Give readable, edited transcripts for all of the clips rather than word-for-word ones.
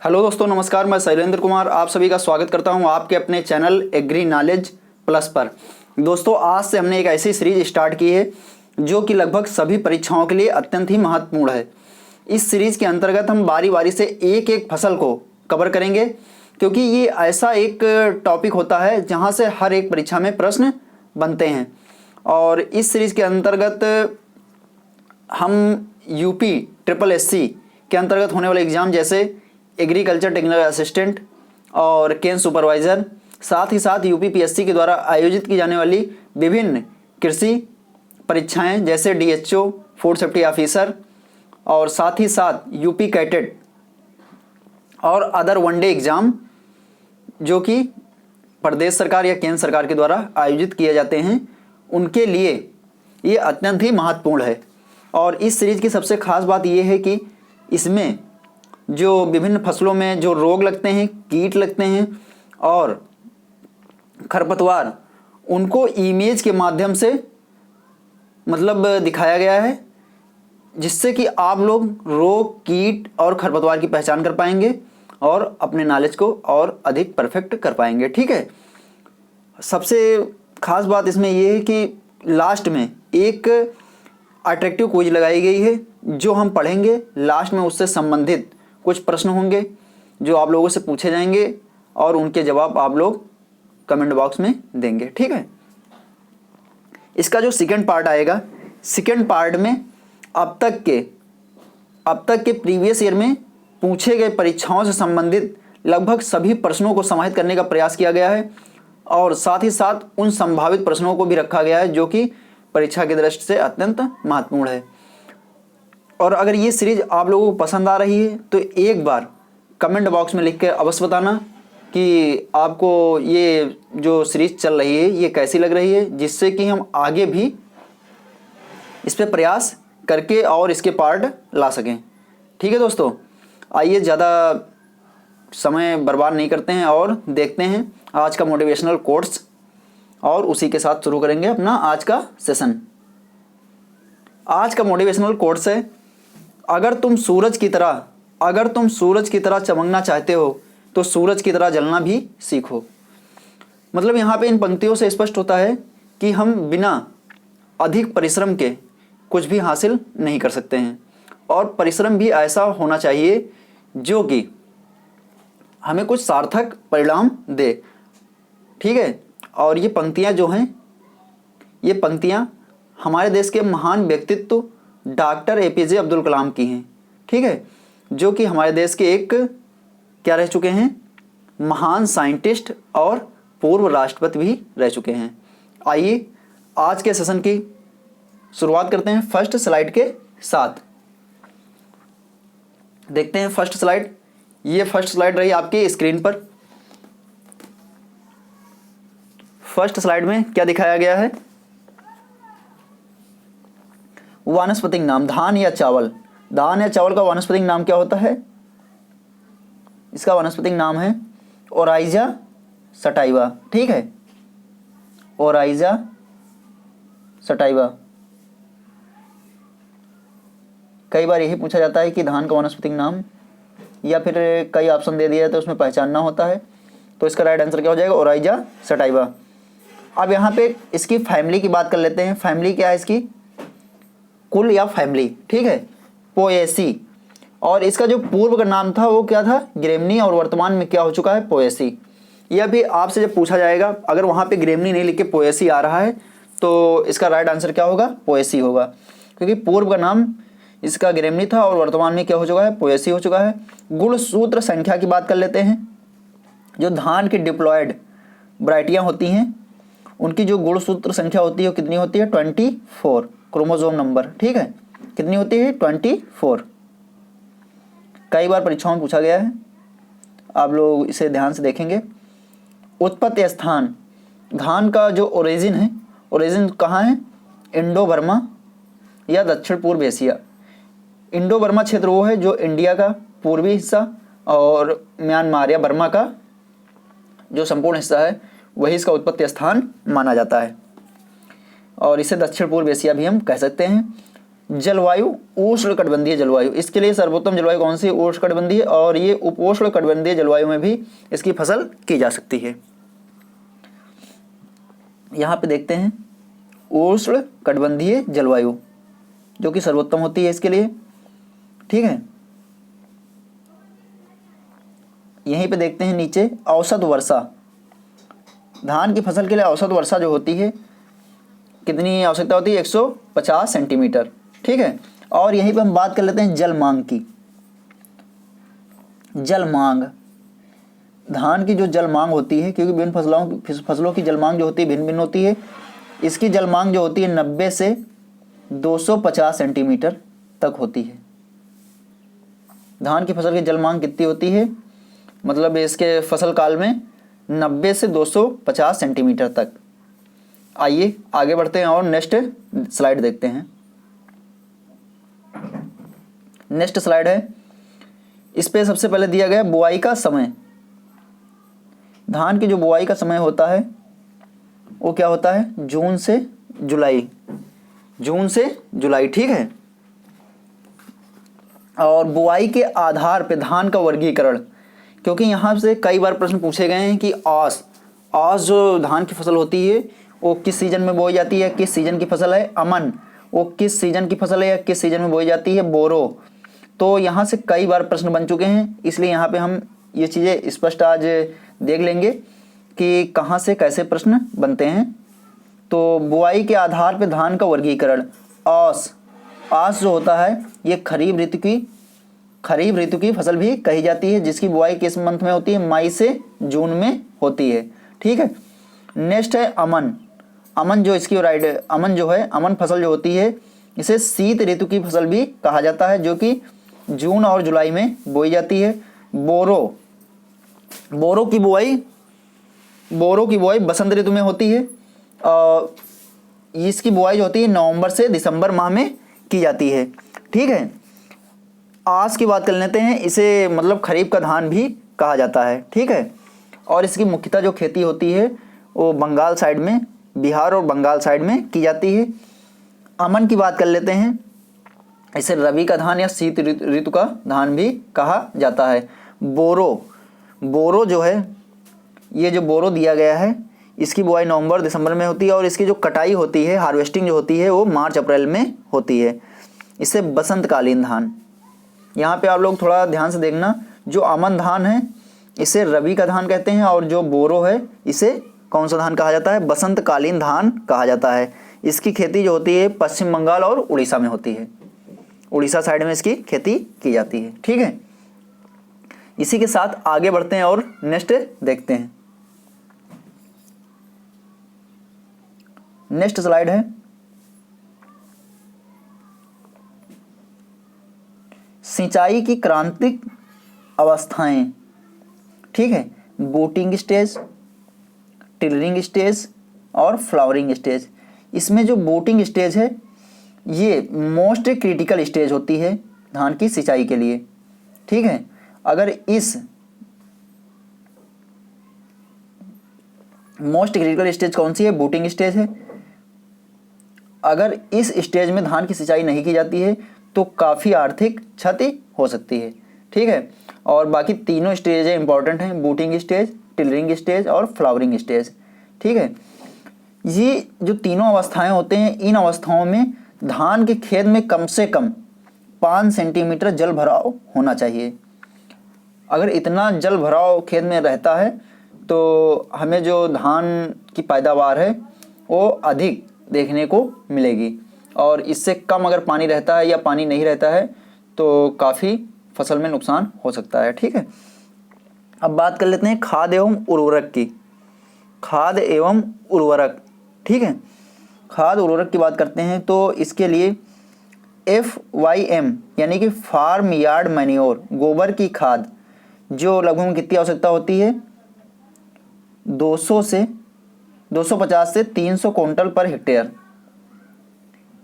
Hello दोस्तों, नमस्कार। मैं शैलेंद्र कुमार आप सभी का स्वागत करता हूं आपके अपने चैनल एग्री नॉलेज प्लस पर। दोस्तों, आज से हमने एक ऐसी सीरीज स्टार्ट की है जो कि लगभग सभी परीक्षाओं के लिए अत्यंत ही महत्वपूर्ण है। इस सीरीज के अंतर्गत हम बारी बारी से एक एक फसल को कवर करेंगे, क्योंकि ये ऐसा एक टॉपिक होता है जहाँ से हर एक परीक्षा में प्रश्न बनते हैं। और इस सीरीज के अंतर्गत हम यूपी ट्रिपल एससी के अंतर्गत होने वाले एग्ज़ाम जैसे एग्रीकल्चर टेक्निकल असिस्टेंट और केन सुपरवाइज़र, साथ ही साथ यूपीपीएससी के द्वारा आयोजित की जाने वाली विभिन्न कृषि परीक्षाएं जैसे डीएचओ, फूड सेफ्टी ऑफिसर और साथ ही साथ यूपी कैटेट और अदर वनडे एग्ज़ाम जो कि प्रदेश सरकार या केंद्र सरकार के द्वारा आयोजित किए जाते हैं, उनके लिए ये अत्यंत ही महत्वपूर्ण है। और इस सीरीज़ की सबसे खास बात यह है कि इसमें जो विभिन्न फसलों में जो रोग लगते हैं, कीट लगते हैं और खरपतवार, उनको इमेज के माध्यम से दिखाया गया है, जिससे कि आप लोग रोग, कीट और खरपतवार की पहचान कर पाएंगे और अपने नॉलेज को और अधिक परफेक्ट कर पाएंगे। ठीक है। सबसे खास बात इसमें यह है कि लास्ट में एक अट्रैक्टिव क्विज लगाई गई है जो हम पढ़ेंगे। लास्ट में उससे संबंधित कुछ प्रश्न होंगे जो आप लोगों से पूछे जाएंगे और उनके जवाब आप लोग कमेंट बॉक्स में देंगे। ठीक है। इसका जो सेकंड पार्ट आएगा, सेकंड पार्ट में अब तक के प्रीवियस ईयर में पूछे गए परीक्षाओं से संबंधित लगभग सभी प्रश्नों को समाहित करने का प्रयास किया गया है और साथ ही साथ उन संभावित प्रश्नों को भी रखा गया है जो कि परीक्षा की दृष्टि से अत्यंत महत्वपूर्ण है। और अगर ये सीरीज आप लोगों को पसंद आ रही है तो एक बार कमेंट बॉक्स में लिख के अवश्य बताना कि आपको ये जो सीरीज चल रही है ये कैसी लग रही है, जिससे कि हम आगे भी इस पर प्रयास करके और इसके पार्ट ला सकें। ठीक है दोस्तों, आइए ज़्यादा समय बर्बाद नहीं करते हैं और देखते हैं आज का मोटिवेशनल कोट्स, और उसी के साथ शुरू करेंगे अपना आज का सेशन। आज का मोटिवेशनल कोट्स है, अगर तुम सूरज की तरह चमकना चाहते हो तो सूरज की तरह जलना भी सीखो। यहाँ पे इन पंक्तियों से स्पष्ट होता है कि हम बिना अधिक परिश्रम के कुछ भी हासिल नहीं कर सकते हैं, और परिश्रम भी ऐसा होना चाहिए जो कि हमें कुछ सार्थक परिणाम दे। ठीक है। और ये पंक्तियाँ जो हैं, ये पंक्तियाँ हमारे देश के महान व्यक्तित्व डॉक्टर एपीजे अब्दुल कलाम की हैं। ठीक है। जो कि हमारे देश के एक क्या रह चुके हैं, महान साइंटिस्ट और पूर्व राष्ट्रपति भी रह चुके हैं। आइए आज के सेशन की शुरुआत करते हैं फर्स्ट स्लाइड के साथ। देखते हैं फर्स्ट स्लाइड। ये फर्स्ट स्लाइड रही आपकी स्क्रीन पर। फर्स्ट स्लाइड में क्या दिखाया गया है, वानस्पतिक नाम धान या चावल का वानस्पतिक नाम क्या होता है? इसका वानस्पतिक नाम है ओराइजा सटाइवा। ठीक है, ओराइजा सटाइवा। कई बार यही पूछा जाता है कि धान का वानस्पतिक नाम, या फिर कई ऑप्शन दे दिया है तो उसमें पहचानना होता है। तो इसका राइट आंसर क्या हो जाएगा? Oryza sativa. अब यहाँ पे इसकी फैमिली की बात कर लेते हैं। फैमिली क्या है इसकी? कुल या फैमिली। ठीक है, पोएसी। और इसका जो पूर्व का नाम था वो क्या था? ग्रेमनी, और वर्तमान में क्या हो चुका है? पोएसी। यह भी आपसे जब पूछा जाएगा, अगर वहाँ पे ग्रेमनी नहीं लिख के पोएसी आ रहा है तो इसका राइट आंसर क्या होगा? पोएसी होगा, क्योंकि पूर्व का नाम इसका ग्रेमनी था और वर्तमान में क्या हो चुका है? पोएसी हो चुका है। गुणसूत्र संख्या की बात कर लेते हैं। जो धान की डिप्लॉयड वैरायटियाँ होती हैं उनकी जो गुणसूत्र संख्या होती है वो कितनी होती है? 24 क्रोमोसोम नंबर। ठीक है, कितनी होती है? 24। कई बार परीक्षाओं में पूछा गया है, आप लोग इसे ध्यान से देखेंगे। उत्पत्ति स्थान धान का जो ओरिजिन है, ओरिजिन कहाँ है? इंडो बर्मा या दक्षिण पूर्व एशिया। इंडो बर्मा क्षेत्र वो है जो इंडिया का पूर्वी हिस्सा और म्यांमार या बर्मा का जो संपूर्ण हिस्सा है वही इसका उत्पत्ति स्थान माना जाता है, और इसे दक्षिण पूर्व एशिया भी हम कह सकते हैं। जलवायु उष्णकटिबंधीय जलवायु, इसके लिए सर्वोत्तम जलवायु कौन सी? उष्णकटिबंधीय, और ये उपोष्णकटिबंधीय जलवायु में भी इसकी फसल की जा सकती है। यहाँ पे देखते हैं उष्णकटिबंधीय जलवायु जो कि सर्वोत्तम होती है इसके लिए, ठीक है। यहीं पे देखते हैं नीचे औसत वर्षा, धान की फसल के लिए औसत वर्षा जो होती है कितनी आवश्यकता होती है? 150 सेंटीमीटर, ठीक है। और यहीं पे हम बात कर लेते हैं जल मांग की। जल मांग, धान की जो जल मांग होती है, क्योंकि विभिन्न फसलों की जल मांग जो होती है भिन्न भिन्न होती है, इसकी जल मांग जो होती है 90 से 250 सेंटीमीटर तक होती है। धान की फसल की जल मांग कितनी होती है? मतलब इसके फसल काल में 90 से 250 सेंटीमीटर तक। आइए आगे बढ़ते हैं और नेक्स्ट स्लाइड देखते हैं। नेक्स्ट स्लाइड है, इस पे सबसे पहले दिया गया बुआई का समय। धान की जो बुआई का समय होता है वो क्या होता है? जून से जुलाई, जून से जुलाई, ठीक है। और बुआई के आधार पे धान का वर्गीकरण, क्योंकि यहाँ से कई बार प्रश्न पूछे गए हैं कि आस जो धान की फसल होती है वो किस सीजन में बोई जाती है, किस सीजन की फसल है। अमन वो किस सीजन की फसल है या किस सीजन में बोई जाती है। बोरो, तो यहाँ से कई बार प्रश्न बन चुके हैं, इसलिए यहाँ पे हम ये चीज़ें स्पष्ट आज देख लेंगे कि कहाँ से कैसे प्रश्न बनते हैं। तो बुआई के आधार पे धान का वर्गीकरण, आस जो होता है ये खरीफ ऋतु की फसल भी कही जाती है, जिसकी बुआई किस मंथ में होती है? मई से जून में होती है, ठीक है। नेक्स्ट है अमन जो इसकी अमन जो है, अमन फसल जो होती है इसे शीत ऋतु की फसल भी कहा जाता है, जो कि जून और जुलाई में बोई जाती है। बोरो की बुआई बसंत ऋतु में होती है और इसकी बुआई जो होती है नवंबर से दिसंबर माह में की जाती है, ठीक है। आस की बात कर लेते हैं, इसे मतलब खरीफ का धान भी कहा जाता है, ठीक है। और इसकी मुख्यतः जो खेती होती है वो बंगाल साइड में, बिहार और बंगाल साइड में की जाती है। अमन की बात कर लेते हैं, इसे रबी का धान या शीत ऋतु का धान भी कहा जाता है। बोरो जो है, ये जो बोरो दिया गया है इसकी बुआई नवंबर दिसंबर में होती है और इसकी जो कटाई होती है, हार्वेस्टिंग जो होती है वो मार्च अप्रैल में होती है। इसे बसंतकालीन धान, यहाँ पे आप लोग थोड़ा ध्यान से देखना, जो अमन धान है इसे रबी का धान कहते हैं और जो बोरो है इसे कौन सा धान कहा जाता है? बसंतकालीन धान कहा जाता है। इसकी खेती जो होती है पश्चिम बंगाल और उड़ीसा में होती है, उड़ीसा साइड में इसकी खेती की जाती है, ठीक है। इसी के साथ आगे बढ़ते हैं और नेक्स्ट देखते हैं। नेक्स्ट स्लाइड है, सिंचाई की क्रांतिक अवस्थाएं, ठीक है। बूटिंग स्टेज, टिलरिंग स्टेज और फ्लावरिंग स्टेज। इसमें जो बूटिंग स्टेज है ये मोस्ट क्रिटिकल स्टेज होती है धान की सिंचाई के लिए, ठीक है। अगर इस मोस्ट क्रिटिकल स्टेज कौन सी है? बूटिंग स्टेज है। अगर इस स्टेज में धान की सिंचाई नहीं की जाती है तो काफ़ी आर्थिक क्षति हो सकती है, ठीक है। और बाकी तीनों स्टेज इंपॉर्टेंट हैं, बूटिंग स्टेज, टिलरिंग स्टेज और फ्लावरिंग स्टेज, ठीक है। ये जो तीनों अवस्थाएं होते हैं, इन अवस्थाओं में धान के खेत में कम से कम 5 सेंटीमीटर जल भराव होना चाहिए। अगर इतना जल भराव खेत में रहता है तो हमें जो धान की पैदावार है वो अधिक देखने को मिलेगी, और इससे कम अगर पानी रहता है या पानी नहीं रहता है तो काफ़ी फसल में नुकसान हो सकता है, ठीक है। अब बात कर लेते हैं खाद एवं उर्वरक की। खाद एवं उर्वरक, ठीक है। खाद उर्वरक की बात करते हैं तो इसके लिए FYM यानी कि फार्म यार्ड मैन्योर, गोबर की खाद, जो लगभग कितनी आवश्यकता होती है? 250 से 300 क्विंटल पर हेक्टेयर।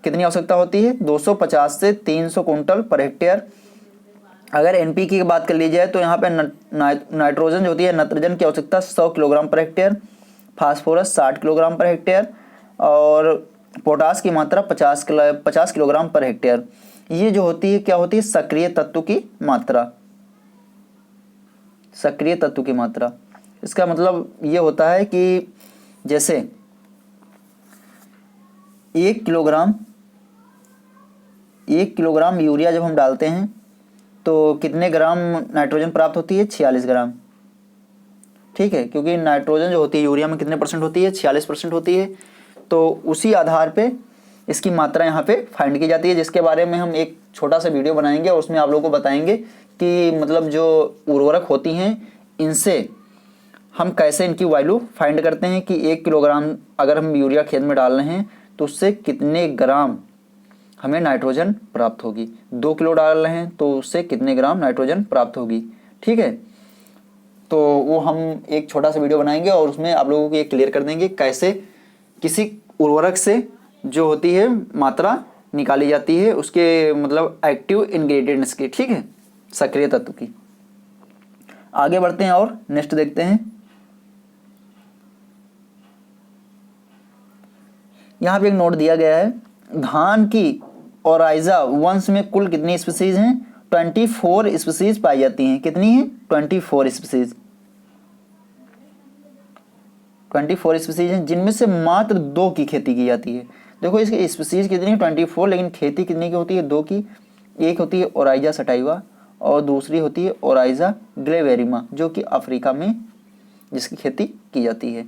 कितनी आवश्यकता होती है? 250 से 300 क्विंटल पर हेक्टेयर। अगर NPK की बात कर ली जाए तो यहाँ पे नाइट्रोजन जो होती है, नत्रजन की आवश्यकता 100 kilogram per hectare, phosphorus 60 kilogram per hectare, और पोटास की मात्रा 50 किलोग्राम पर हेक्टेयर। ये जो होती है क्या होती है, सक्रिय तत्व की मात्रा, सक्रिय तत्व की मात्रा। इसका मतलब ये होता है कि जैसे 1 किलोग्राम यूरिया जब हम डालते हैं तो कितने ग्राम नाइट्रोजन प्राप्त होती है, 46 ग्राम। ठीक है, क्योंकि नाइट्रोजन जो होती है यूरिया में कितने परसेंट होती है, 46% होती है। तो उसी आधार पे इसकी मात्रा यहाँ पे फाइंड की जाती है, जिसके बारे में हम एक छोटा सा वीडियो बनाएंगे और उसमें आप लोगों को बताएंगे कि मतलब जो उर्वरक होती हैं इनसे हम कैसे इनकी वैल्यू फाइंड करते हैं कि 1 किलोग्राम अगर हम यूरिया खेत में डाल रहे हैं तो उससे कितने ग्राम हमें नाइट्रोजन प्राप्त होगी, 2 किलो डाल रहे हैं तो उससे कितने ग्राम नाइट्रोजन प्राप्त होगी। ठीक है, तो वो हम एक छोटा सा वीडियो बनाएंगे और उसमें आप लोगों को ये क्लियर कर देंगे कैसे किसी उर्वरक से जो होती है मात्रा निकाली जाती है, उसके मतलब एक्टिव इंग्रेडिएंट्स की। ठीक है, सक्रिय तत्व की। आगे बढ़ते हैं और नेक्स्ट देखते हैं। यहाँ पे एक नोट दिया गया है, धान की ओराइजा वंश में कुल कितनी स्पीसीज हैं, 24 स्पीसीज पाई जाती हैं। कितनी है, 24 स्पीसीज, 24 स्पीसीज हैं, जिनमें से मात्र 2 की खेती की जाती है। देखो इसकी स्पीसीज कितनी है, 24, लेकिन खेती कितनी की होती है, 2 की। एक होती है ओराइजा सटाइवा और दूसरी होती है ओराइजा ग्लेवेरिमा, जो कि अफ्रीका में जिसकी खेती की जाती है।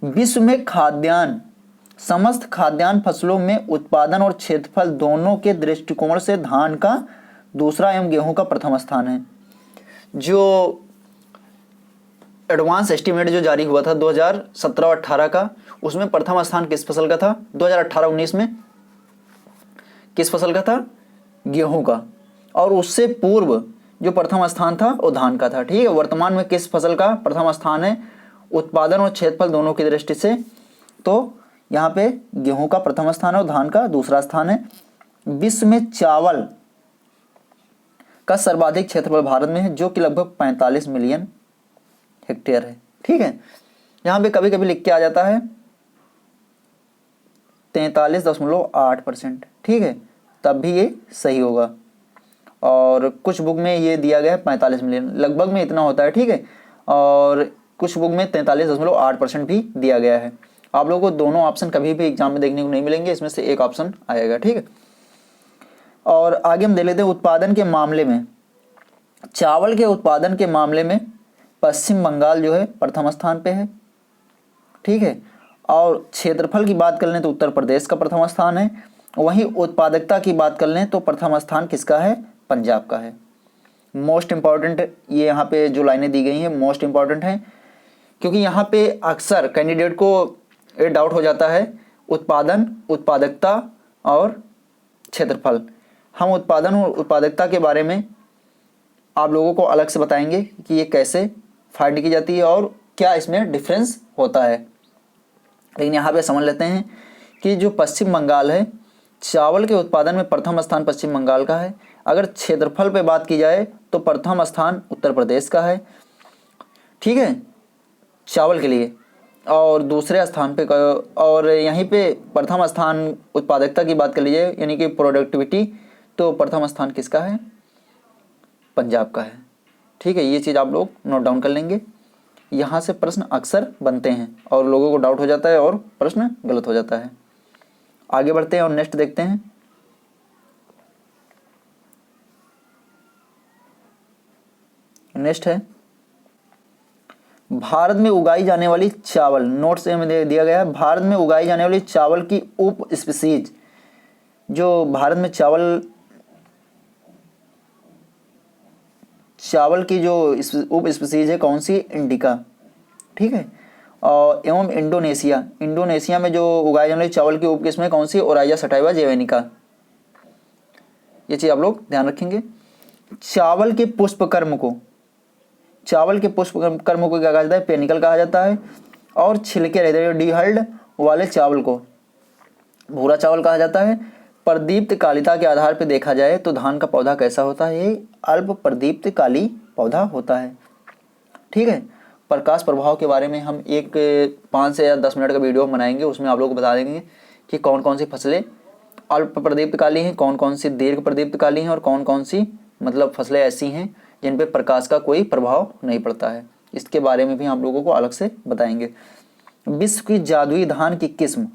विश्व में खाद्यान्न, समस्त खाद्यान्न फसलों में उत्पादन और क्षेत्रफल दोनों के दृष्टिकोण से धान का दूसरा एवं गेहूं का प्रथम स्थान है। जो एडवांस एस्टीमेट जो जारी हुआ था 2017-18 का, उसमें प्रथम स्थान किस फसल का था, 2018-19 में किस फसल का था, गेहूं का। और उससे पूर्व जो प्रथम स्थान था वो धान का था। ठीक है, वर्तमान में किस फसल का प्रथम स्थान है, उत्पादन और क्षेत्रफल दोनों की दृष्टि से, तो यहाँ पे गेहूं का प्रथम स्थान है और धान का दूसरा स्थान है। विश्व में चावल का सर्वाधिक क्षेत्रफल भारत में है, जो कि लगभग 45 मिलियन हेक्टेयर है। ठीक है, यहाँ पे कभी कभी लिख के आ जाता है 43.8%। ठीक है, तब भी ये सही होगा, और कुछ बुक में ये दिया गया है 45 मिलियन, लगभग में इतना होता है। ठीक है, और कुछ बुक में 43.8% भी दिया गया है। आप लोगों को दोनों ऑप्शन कभी भी एग्जाम में देखने को नहीं मिलेंगे, इसमें से एक ऑप्शन आएगा। ठीक है, और आगे हम देख लेते हैं उत्पादन के मामले में। चावल के उत्पादन के मामले में पश्चिम बंगाल जो है प्रथम स्थान पे है। ठीक है, और क्षेत्रफल की बात कर लें तो उत्तर प्रदेश का प्रथम स्थान है। वहीं उत्पादकता की बात कर लें तो प्रथम स्थान किसका है, पंजाब का है। मोस्ट इंपॉर्टेंट ये यहाँ पे जो लाइनें दी गई हैं मोस्ट इंपॉर्टेंट हैं, क्योंकि यहाँ पे अक्सर कैंडिडेट को ये डाउट हो जाता है उत्पादन, उत्पादकता और क्षेत्रफल। हम उत्पादन और उत्पादकता के बारे में आप लोगों को अलग से बताएंगे कि ये कैसे फाइंड की जाती है और क्या इसमें डिफरेंस होता है। लेकिन यहाँ पे समझ लेते हैं कि जो पश्चिम बंगाल है, चावल के उत्पादन में प्रथम स्थान पश्चिम बंगाल का है। अगर क्षेत्रफल पे बात की जाए तो प्रथम स्थान उत्तर प्रदेश का है। ठीक है, चावल के लिए, और दूसरे स्थान पे और यहीं पे प्रथम स्थान उत्पादकता की बात कर लीजिए यानी कि प्रोडक्टिविटी, तो प्रथम स्थान किसका है, पंजाब का है। ठीक है, ये चीज़ आप लोग नोट डाउन कर लेंगे। यहाँ से प्रश्न अक्सर बनते हैं और लोगों को डाउट हो जाता है और प्रश्न गलत हो जाता है। आगे बढ़ते हैं और नेक्स्ट देखते हैं। नेक्स्ट है भारत में उगाई जाने वाली चावल, नोट्स में दिया गया है भारत में उगाई जाने वाली चावल की उप स्पीसीज। जो भारत में चावल की जो उप स्पीसीज है कौन सी, इंडिका। ठीक है, और एवं इंडोनेशिया में जो उगाए जाने वाली चावल की उप किस्में कौन सी, ओराइजा सटाइवा जेवेनिका। ये चीज आप लोग ध्यान रखेंगे। चावल के पुष्प कर्म को क्या कहा जाता है, पेनिकल कहा जाता है। और छिलके रहते हैं डीहल्ड वाले चावल को भूरा चावल कहा जाता है। प्रदीप्त कालिता के आधार पर देखा जाए तो धान का पौधा कैसा होता है, ये अल्प प्रदीप्त काली पौधा होता है। ठीक है, प्रकाश प्रभाव के बारे में हम एक 5 से या 10 मिनट का वीडियो बनाएंगे, उसमें आप लोग को बता देंगे कि कौन कौन सी फसलें अल्प प्रदीप्तकाली हैं, कौन कौन सी दीर्घ प्रदीप्तकाली हैं और कौन कौन सी मतलब फसलें ऐसी हैं जिन पे प्रकाश का कोई प्रभाव नहीं पड़ता है। इसके बारे में भी आप लोगों को अलग से बताएंगे। विश्व की जादुई धान की किस्म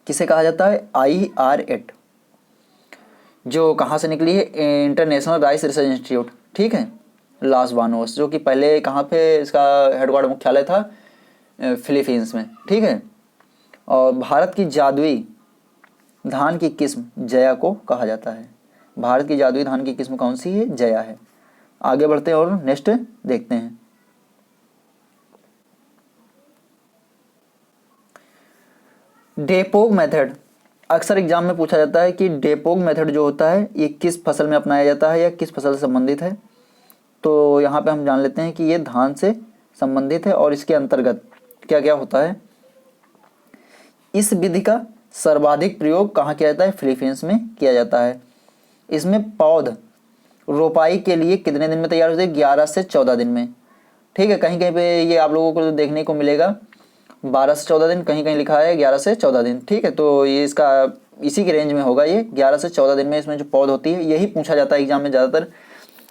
किसे कहा जाता है? IR8, जो कहाँ से निकली है? इंटरनेशनल राइस रिसर्च इंस्टीट्यूट, ठीक है, लास बानोस, जो कि पहले कहाँ पे इसका हेडक्वार्टर मुख्यालय था? फिलीपींस में, ठीक है। और भारत की जादुई धान की किस्म जया को कहा जाता है। भारत की जादुई धान की किस्म कौन सी है? जया है। आगे बढ़ते हैं और नेक्स्ट देखते हैं। डेपोग मेथड अक्सर एग्जाम में पूछा जाता है कि डेपोग मेथड जो होता है ये किस फसल में अपनाया जाता है या किस फसल से संबंधित है। तो यहाँ पे हम जान लेते हैं कि ये धान से संबंधित है और इसके अंतर्गत क्या क्या होता है। इस विधि का सर्वाधिक प्रयोग कहाँ किया जाता है? फिलीपींस में किया जाता है। इसमें पौध रोपाई के लिए कितने दिन में तैयार होते हैं? 11 से 14 दिन में, ठीक है। कहीं कहीं पे ये आप लोगों को देखने को मिलेगा 12 से 14 दिन, कहीं कहीं लिखा है 11 से 14 दिन, ठीक है। तो ये इसका इसी के रेंज में होगा, ये 11 से 14 दिन में इसमें जो पौध होती है। यही पूछा जाता है एग्जाम में ज़्यादातर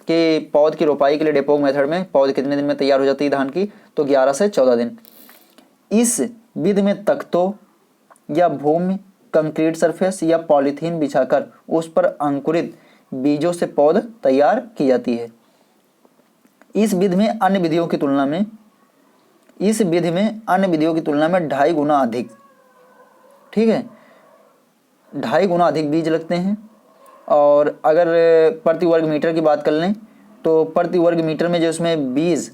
कि पौध की रोपाई के लिए डेपोग मेथड में पौध कितने दिन में तैयार हो जाती है धान की? तो 11 से 14 दिन। इस विधि में तख्तों या भूमि, कंक्रीट सरफेस या पॉलीथीन बिछाकर उस पर अंकुरित बीजों से पौध तैयार की जाती है। इस विधि में अन्य विधियों की तुलना में 2.5 गुना अधिक, ठीक है, 2.5 गुना अधिक बीज लगते हैं। और अगर प्रति वर्ग मीटर की बात कर लें तो प्रति वर्ग मीटर में जो इसमें बीज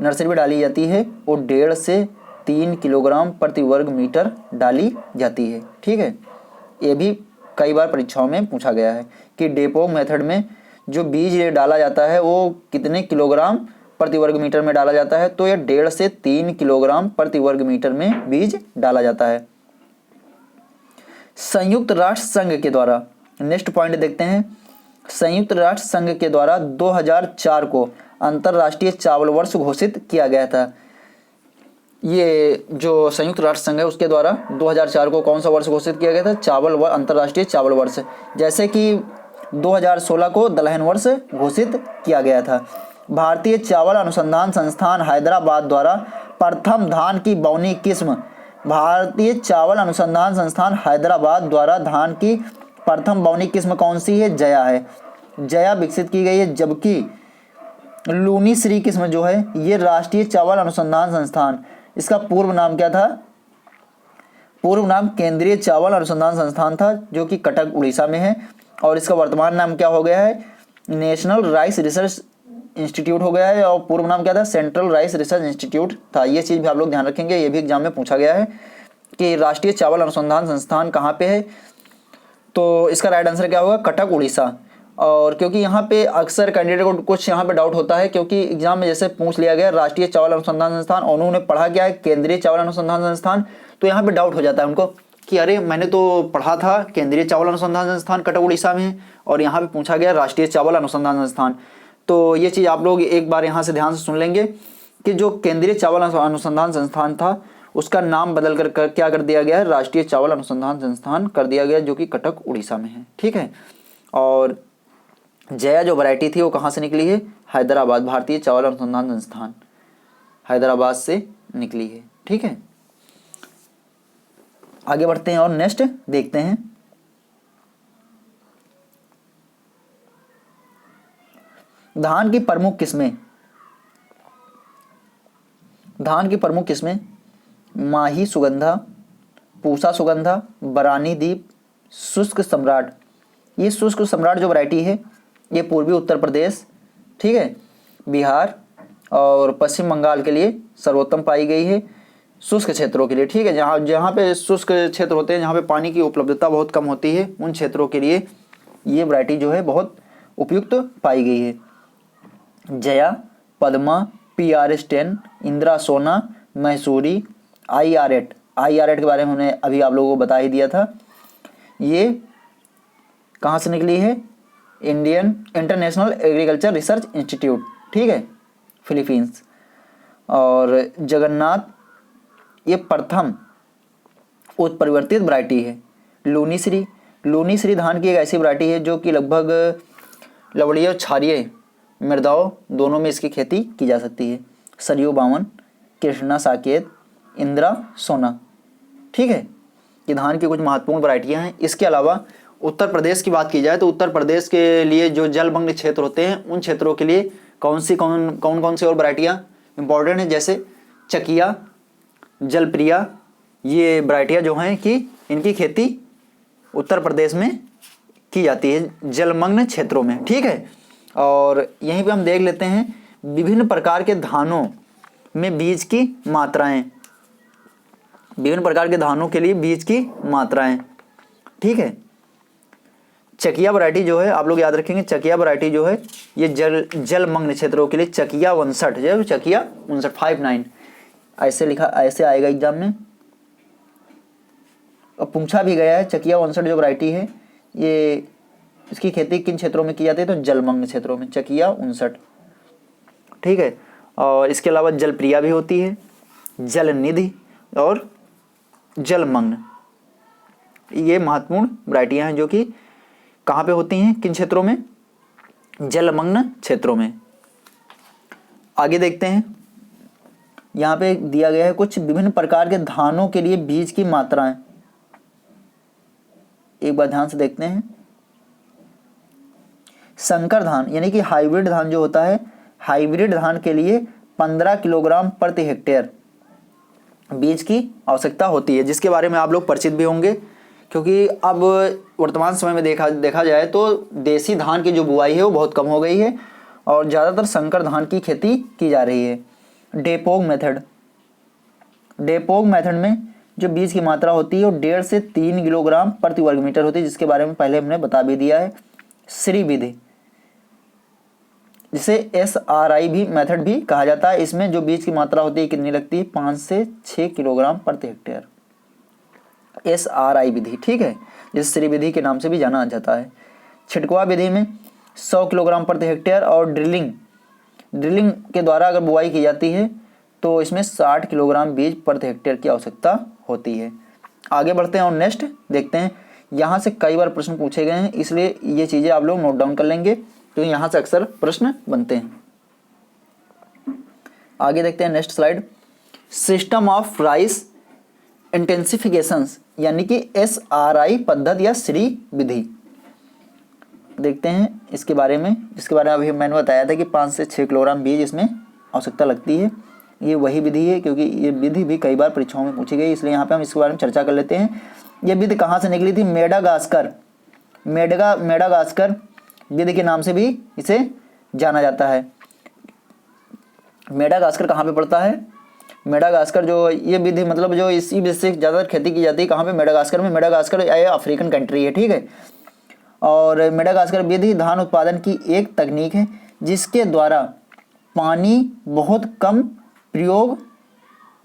नर्सरी में डाली जाती है वो 1.5 से 3 किलोग्राम प्रति वर्ग मीटर डाली जाती है, ठीक है। ये भी कई बार परीक्षाओं में पूछा गया है कि डेपोग मेथड में जो बीज डाला जाता है वो कितने किलोग्राम प्रति वर्ग मीटर में डाला जाता है? तो यह 1.5 से 3 किलोग्राम प्रति वर्ग मीटर में बीज डाला जाता है। संयुक्त राष्ट्र संघ के द्वारा, नेक्स्ट पॉइंट देखते हैं। संयुक्त राष्ट्र संघ के द्वारा 2004 को अंतर्राष्ट्रीय चावल वर्ष घोषित किया गया था। ये जो संयुक्त राष्ट्र संघ है उसके द्वारा 2004 को कौन सा वर्ष घोषित किया गया था? अंतर्राष्ट्रीय चावल वर्ष। जैसे कि 2016 को दलहन वर्ष घोषित किया गया था। भारतीय चावल अनुसंधान संस्थान हैदराबाद द्वारा प्रथम धान की बौनी किस्म, भारतीय चावल अनुसंधान संस्थान हैदराबाद द्वारा धान की प्रथम बौनी किस्म कौन सी है? जया है। जया विकसित की गई है, जबकि लूनी श्री किस्म जो है ये राष्ट्रीय चावल अनुसंधान संस्थान, इसका पूर्व नाम क्या था? पूर्व नाम केंद्रीय चावल अनुसंधान संस्थान था, जो कि कटक उड़ीसा में है। और इसका वर्तमान नाम क्या हो गया है? नेशनल राइस रिसर्च इंस्टीट्यूट हो गया है। और पूर्व नाम क्या था? सेंट्रल राइस रिसर्च इंस्टीट्यूट था। ये चीज़ भी आप लोग ध्यान रखेंगे, ये भी एग्जाम में पूछा गया है कि राष्ट्रीय चावल अनुसंधान संस्थान कहाँ पे है। तो इसका राइट आंसर क्या होगा? कटक उड़ीसा। और क्योंकि यहाँ पे अक्सर कैंडिडेट को कुछ यहाँ पे डाउट होता है, क्योंकि एग्जाम में जैसे पूछ लिया गया राष्ट्रीय चावल अनुसंधान संस्थान और उन्होंने पढ़ा क्या है? केंद्रीय चावल अनुसंधान संस्थान। तो यहाँ पे डाउट हो जाता है उनको कि अरे मैंने तो पढ़ा था केंद्रीय चावल अनुसंधान संस्थान कटक उड़ीसा में है और यहाँ पे पूछा गया राष्ट्रीय चावल अनुसंधान संस्थान। तो ये चीज़ आप लोग एक बार यहाँ से ध्यान से सुन लेंगे कि जो केंद्रीय चावल अनुसंधान संस्थान था उसका नाम बदल कर क्या कर दिया गया है? राष्ट्रीय चावल अनुसंधान संस्थान कर दिया गया, जो कि कटक उड़ीसा में है, ठीक है। और जया जो वैरायटी थी वो कहाँ से निकली है? हैदराबाद, भारतीय चावल अनुसंधान संस्थान हैदराबाद से निकली है, ठीक है। आगे बढ़ते हैं और नेक्स्ट देखते हैं। धान की प्रमुख किस्में माही सुगंधा, पूसा सुगंधा, बरानी दीप, शुष्क सम्राट। ये शुष्क सम्राट जो वैरायटी है ये पूर्वी उत्तर प्रदेश, ठीक है, बिहार और पश्चिम बंगाल के लिए सर्वोत्तम पाई गई है, शुष्क क्षेत्रों के लिए, ठीक है। जहाँ पे शुष्क क्षेत्र होते हैं, जहाँ पे पानी की उपलब्धता बहुत कम होती है, उन क्षेत्रों के लिए ये वैरायटी जो है बहुत उपयुक्त पाई गई है। जया, पद्मा, PR10, इंदिरा सोना, मैसूरी, IR8 के बारे में हमने अभी आप लोगों को बता ही दिया था। ये कहाँ से निकली है? Indian international agriculture research institute, ठीक है, फिलीपींस। और जगन्नाथ ये प्रथम उत्परिवर्तित वैरायटी है। लूनीश्री धान की एक ऐसी वैरायटी है जो कि लगभग लवणीय और क्षारीय मृदाओं दोनों में इसकी खेती की जा सकती है। सरयू 52, कृष्णा साकेत, इंदिरा सोना। ठीक है, ये धान की कुछ महत्वपूर्ण वैरायटियाँ हैं। इसके अलावा उत्तर प्रदेश की बात की जाए तो उत्तर प्रदेश के लिए जो जलमग्न क्षेत्र होते हैं उन क्षेत्रों के लिए कौन कौन सी और वैरायटियाँ इंपॉर्टेंट हैं, जैसे चकिया, जलप्रिया, ये वैरायटियाँ जो हैं कि इनकी खेती उत्तर प्रदेश में की जाती है जलमग्न क्षेत्रों में। ठीक है, और यहीं पे हम देख लेते हैं विभिन्न प्रकार के धानों में बीज की मात्राएं, विभिन्न प्रकार के धानों के लिए बीज की मात्राएं। ठीक है, चकिया वैरायटी जो है आप लोग याद रखेंगे, चकिया वैरायटी जो है ये जलमग्न क्षेत्रों के लिए चकिया 59 जो चकिया 59 ऐसे लिखा, ऐसे आएगा एग्जाम में और पूछा भी गया है। चकिया 59 जो वैरायटी है ये इसकी खेती किन क्षेत्रों में की जाती है, तो जलमग्न क्षेत्रों में, चकिया 59। ठीक है, और इसके अलावा जलप्रिया भी होती है, जलनिधि और जलमग्न, ये महत्वपूर्ण वैरायटियां हैं जो कि कहाँ पे होती हैं, किन क्षेत्रों में, जलमग्न क्षेत्रों में। आगे देखते हैं, यहाँ पे दिया गया है कुछ विभिन्न प्रकार के धानों के लिए बीज की मात्राएं। एक बार ध्यान से देखते हैं। संकर धान यानी कि हाइब्रिड धान जो होता है, हाइब्रिड धान के लिए 15 किलोग्राम प्रति हेक्टेयर बीज की आवश्यकता होती है, जिसके बारे में आप लोग परिचित भी होंगे, क्योंकि अब वर्तमान समय में देखा जाए तो देसी धान की जो बुआई है वो बहुत कम हो गई है और ज़्यादातर संकर धान की खेती की जा रही है। डेपोग मेथड में जो बीज की मात्रा होती है वो 1.5 से 3 किलोग्राम प्रति वर्ग मीटर होती है, जिसके बारे में पहले हमने बता भी दिया है। श्री विधि जिसे SRI भी मेथड भी कहा जाता है, इसमें जो बीज की मात्रा होती है कितनी लगती है, 5 से 6 किलोग्राम प्रति हेक्टेयर, SRI विधि। ठीक है, जिसे श्री विधि के नाम से भी जाना जाता है। छिटकुआ विधि में 100 किलोग्राम प्रति हेक्टेयर और ड्रिलिंग के द्वारा अगर बुआई की जाती है तो इसमें 60 किलोग्राम बीज प्रति हेक्टेयर की आवश्यकता होती है। आगे बढ़ते हैं और नेक्स्ट देखते हैं। यहाँ से कई बार प्रश्न पूछे गए हैं, इसलिए ये चीज़ें आप लोग नोट डाउन कर लेंगे, तो यहाँ से अक्सर प्रश्न बनते हैं। आगे देखते हैं next slide. System of rice intensifications यानी कि SRI पद्धति या श्री विधि देखते हैं इसके बारे में, जिसके बारे में अभी मैंने बताया था कि 5 से 6 किलोग्राम बीज इसमें आवश्यकता लगती है। ये वही विधि है, क्योंकि ये विधि भी कई बार परीक्षाओं में पूछी गई, इसलिए यहाँ पे हम इसके बारे में चर्चा कर लेते हैं। ये विधि कहाँ से निकली थी, मेडागास्कर विधि के नाम से भी इसे जाना जाता है। मेडागास्कर कहाँ पे पड़ता है, मेडागास्कर जो ये विधि मतलब जो इसी विधि से ज़्यादातर खेती की जाती है, कहाँ पे, मेडागास्कर में। मेडागास्कर अफ्रीकन कंट्री है। ठीक है, और मेडागास्कर विधि धान उत्पादन की एक तकनीक है जिसके द्वारा पानी बहुत कम प्रयोग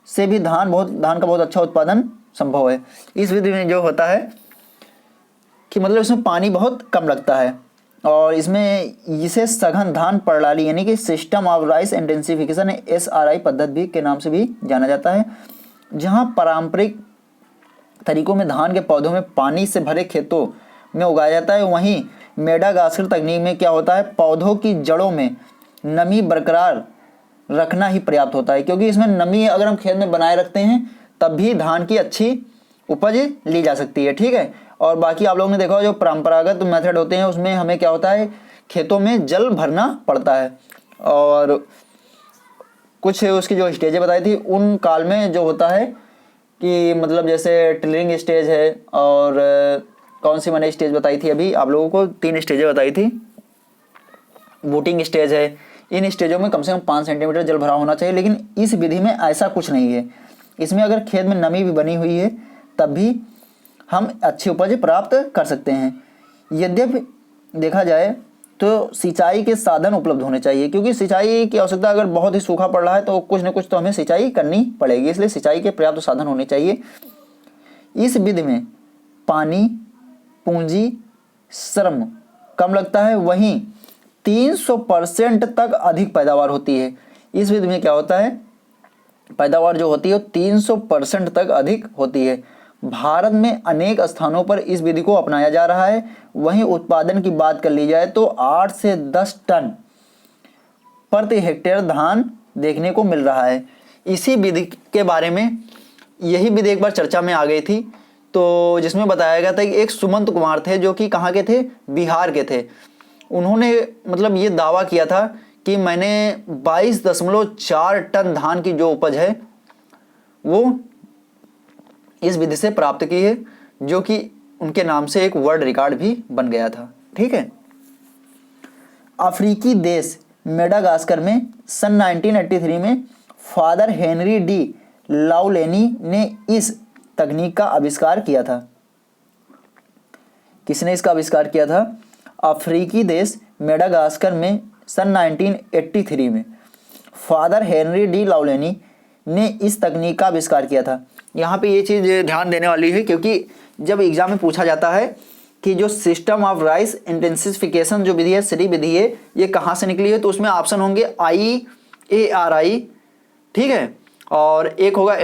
से भी धान का बहुत अच्छा उत्पादन संभव है। इस विधि में जो होता है कि मतलब इसमें पानी बहुत कम लगता है और इसमें इसे सघन धान प्रणाली यानी कि system of rice intensification SRI पद्धति भी के नाम से भी जाना जाता है, जहां पारंपरिक तरीकों में धान के पौधों में पानी से भरे खेतों में उगाया जाता है। वहीं मेडागास्कर तकनीक में क्या होता है, पौधों की जड़ों में नमी बरकरार रखना ही पर्याप्त होता है, क्योंकि इसमें नमी अगर हम खेत में बनाए रखते हैं तब भी धान की अच्छी उपज ली जा सकती है। ठीक है, और बाकी आप लोगों ने देखा जो परंपरागत मेथड होते हैं उसमें हमें क्या होता है, खेतों में जल भरना पड़ता है और कुछ उसकी जो स्टेजें बताई थी उन काल में जो होता है कि मतलब जैसे टिलरिंग स्टेज है और कौन सी मैंने स्टेज बताई थी अभी आप लोगों को, 3 स्टेजें बताई थी, बूटिंग स्टेज है। इन स्टेजों में कम से कम 5 सेंटीमीटर जल भरा होना चाहिए, लेकिन इस विधि में ऐसा कुछ नहीं है। इसमें अगर खेत में नमी भी बनी हुई है तब भी हम अच्छी उपज प्राप्त कर सकते हैं। यद्यपि देखा जाए तो सिंचाई के साधन उपलब्ध होने चाहिए, क्योंकि सिंचाई की आवश्यकता अगर बहुत ही सूखा पड़ रहा है तो कुछ न कुछ तो हमें सिंचाई करनी पड़ेगी, इसलिए सिंचाई के पर्याप्त साधन होने चाहिए। इस विधि में पानी, पूंजी, श्रम कम लगता है, वहीं 300% तक अधिक पैदावार होती है। इस विधि में क्या होता है पैदावार जो होती है वो 300% तक अधिक होती है। भारत में अनेक स्थानों पर इस विधि को अपनाया जा रहा है। वहीं उत्पादन की बात कर ली जाए तो 8 से 10 टन प्रति हेक्टेयर धान देखने को मिल रहा है। इसी विधि के बारे में, यही विधि एक बार चर्चा में आ गई थी, तो जिसमें बताया गया था कि एक सुमंत कुमार थे जो कि कहाँ के थे, बिहार के थे। उन्होंने मतलब ये दावा किया था कि मैंने 22.4 टन धान की जो उपज है वो इस विधि से प्राप्त की है, जो कि उनके नाम से एक वर्ल्ड रिकॉर्ड भी बन गया था। ठीक है। अफ्रीकी देश मेडागास्कर में सन 1983 में फादर हेनरी डी लाउलेनी ने इस तकनीक का आविष्कार किया था। किसने इसका आविष्कार किया था? अफ्रीकी देश मेडागास्कर में सन 1983 में फादर हेनरी डी लाउलेनी ने इस तकनीक का आविष्कार किया था। यहाँ पे ये चीज़ ध्यान देने वाली है, क्योंकि जब एग्जाम में पूछा जाता है कि जो सिस्टम ऑफ राइस इंटेंसिफिकेशन जो विधि है, सरी विधि है, ये कहाँ से निकली है, तो उसमें ऑप्शन होंगे IARI, ठीक है, और एक होगा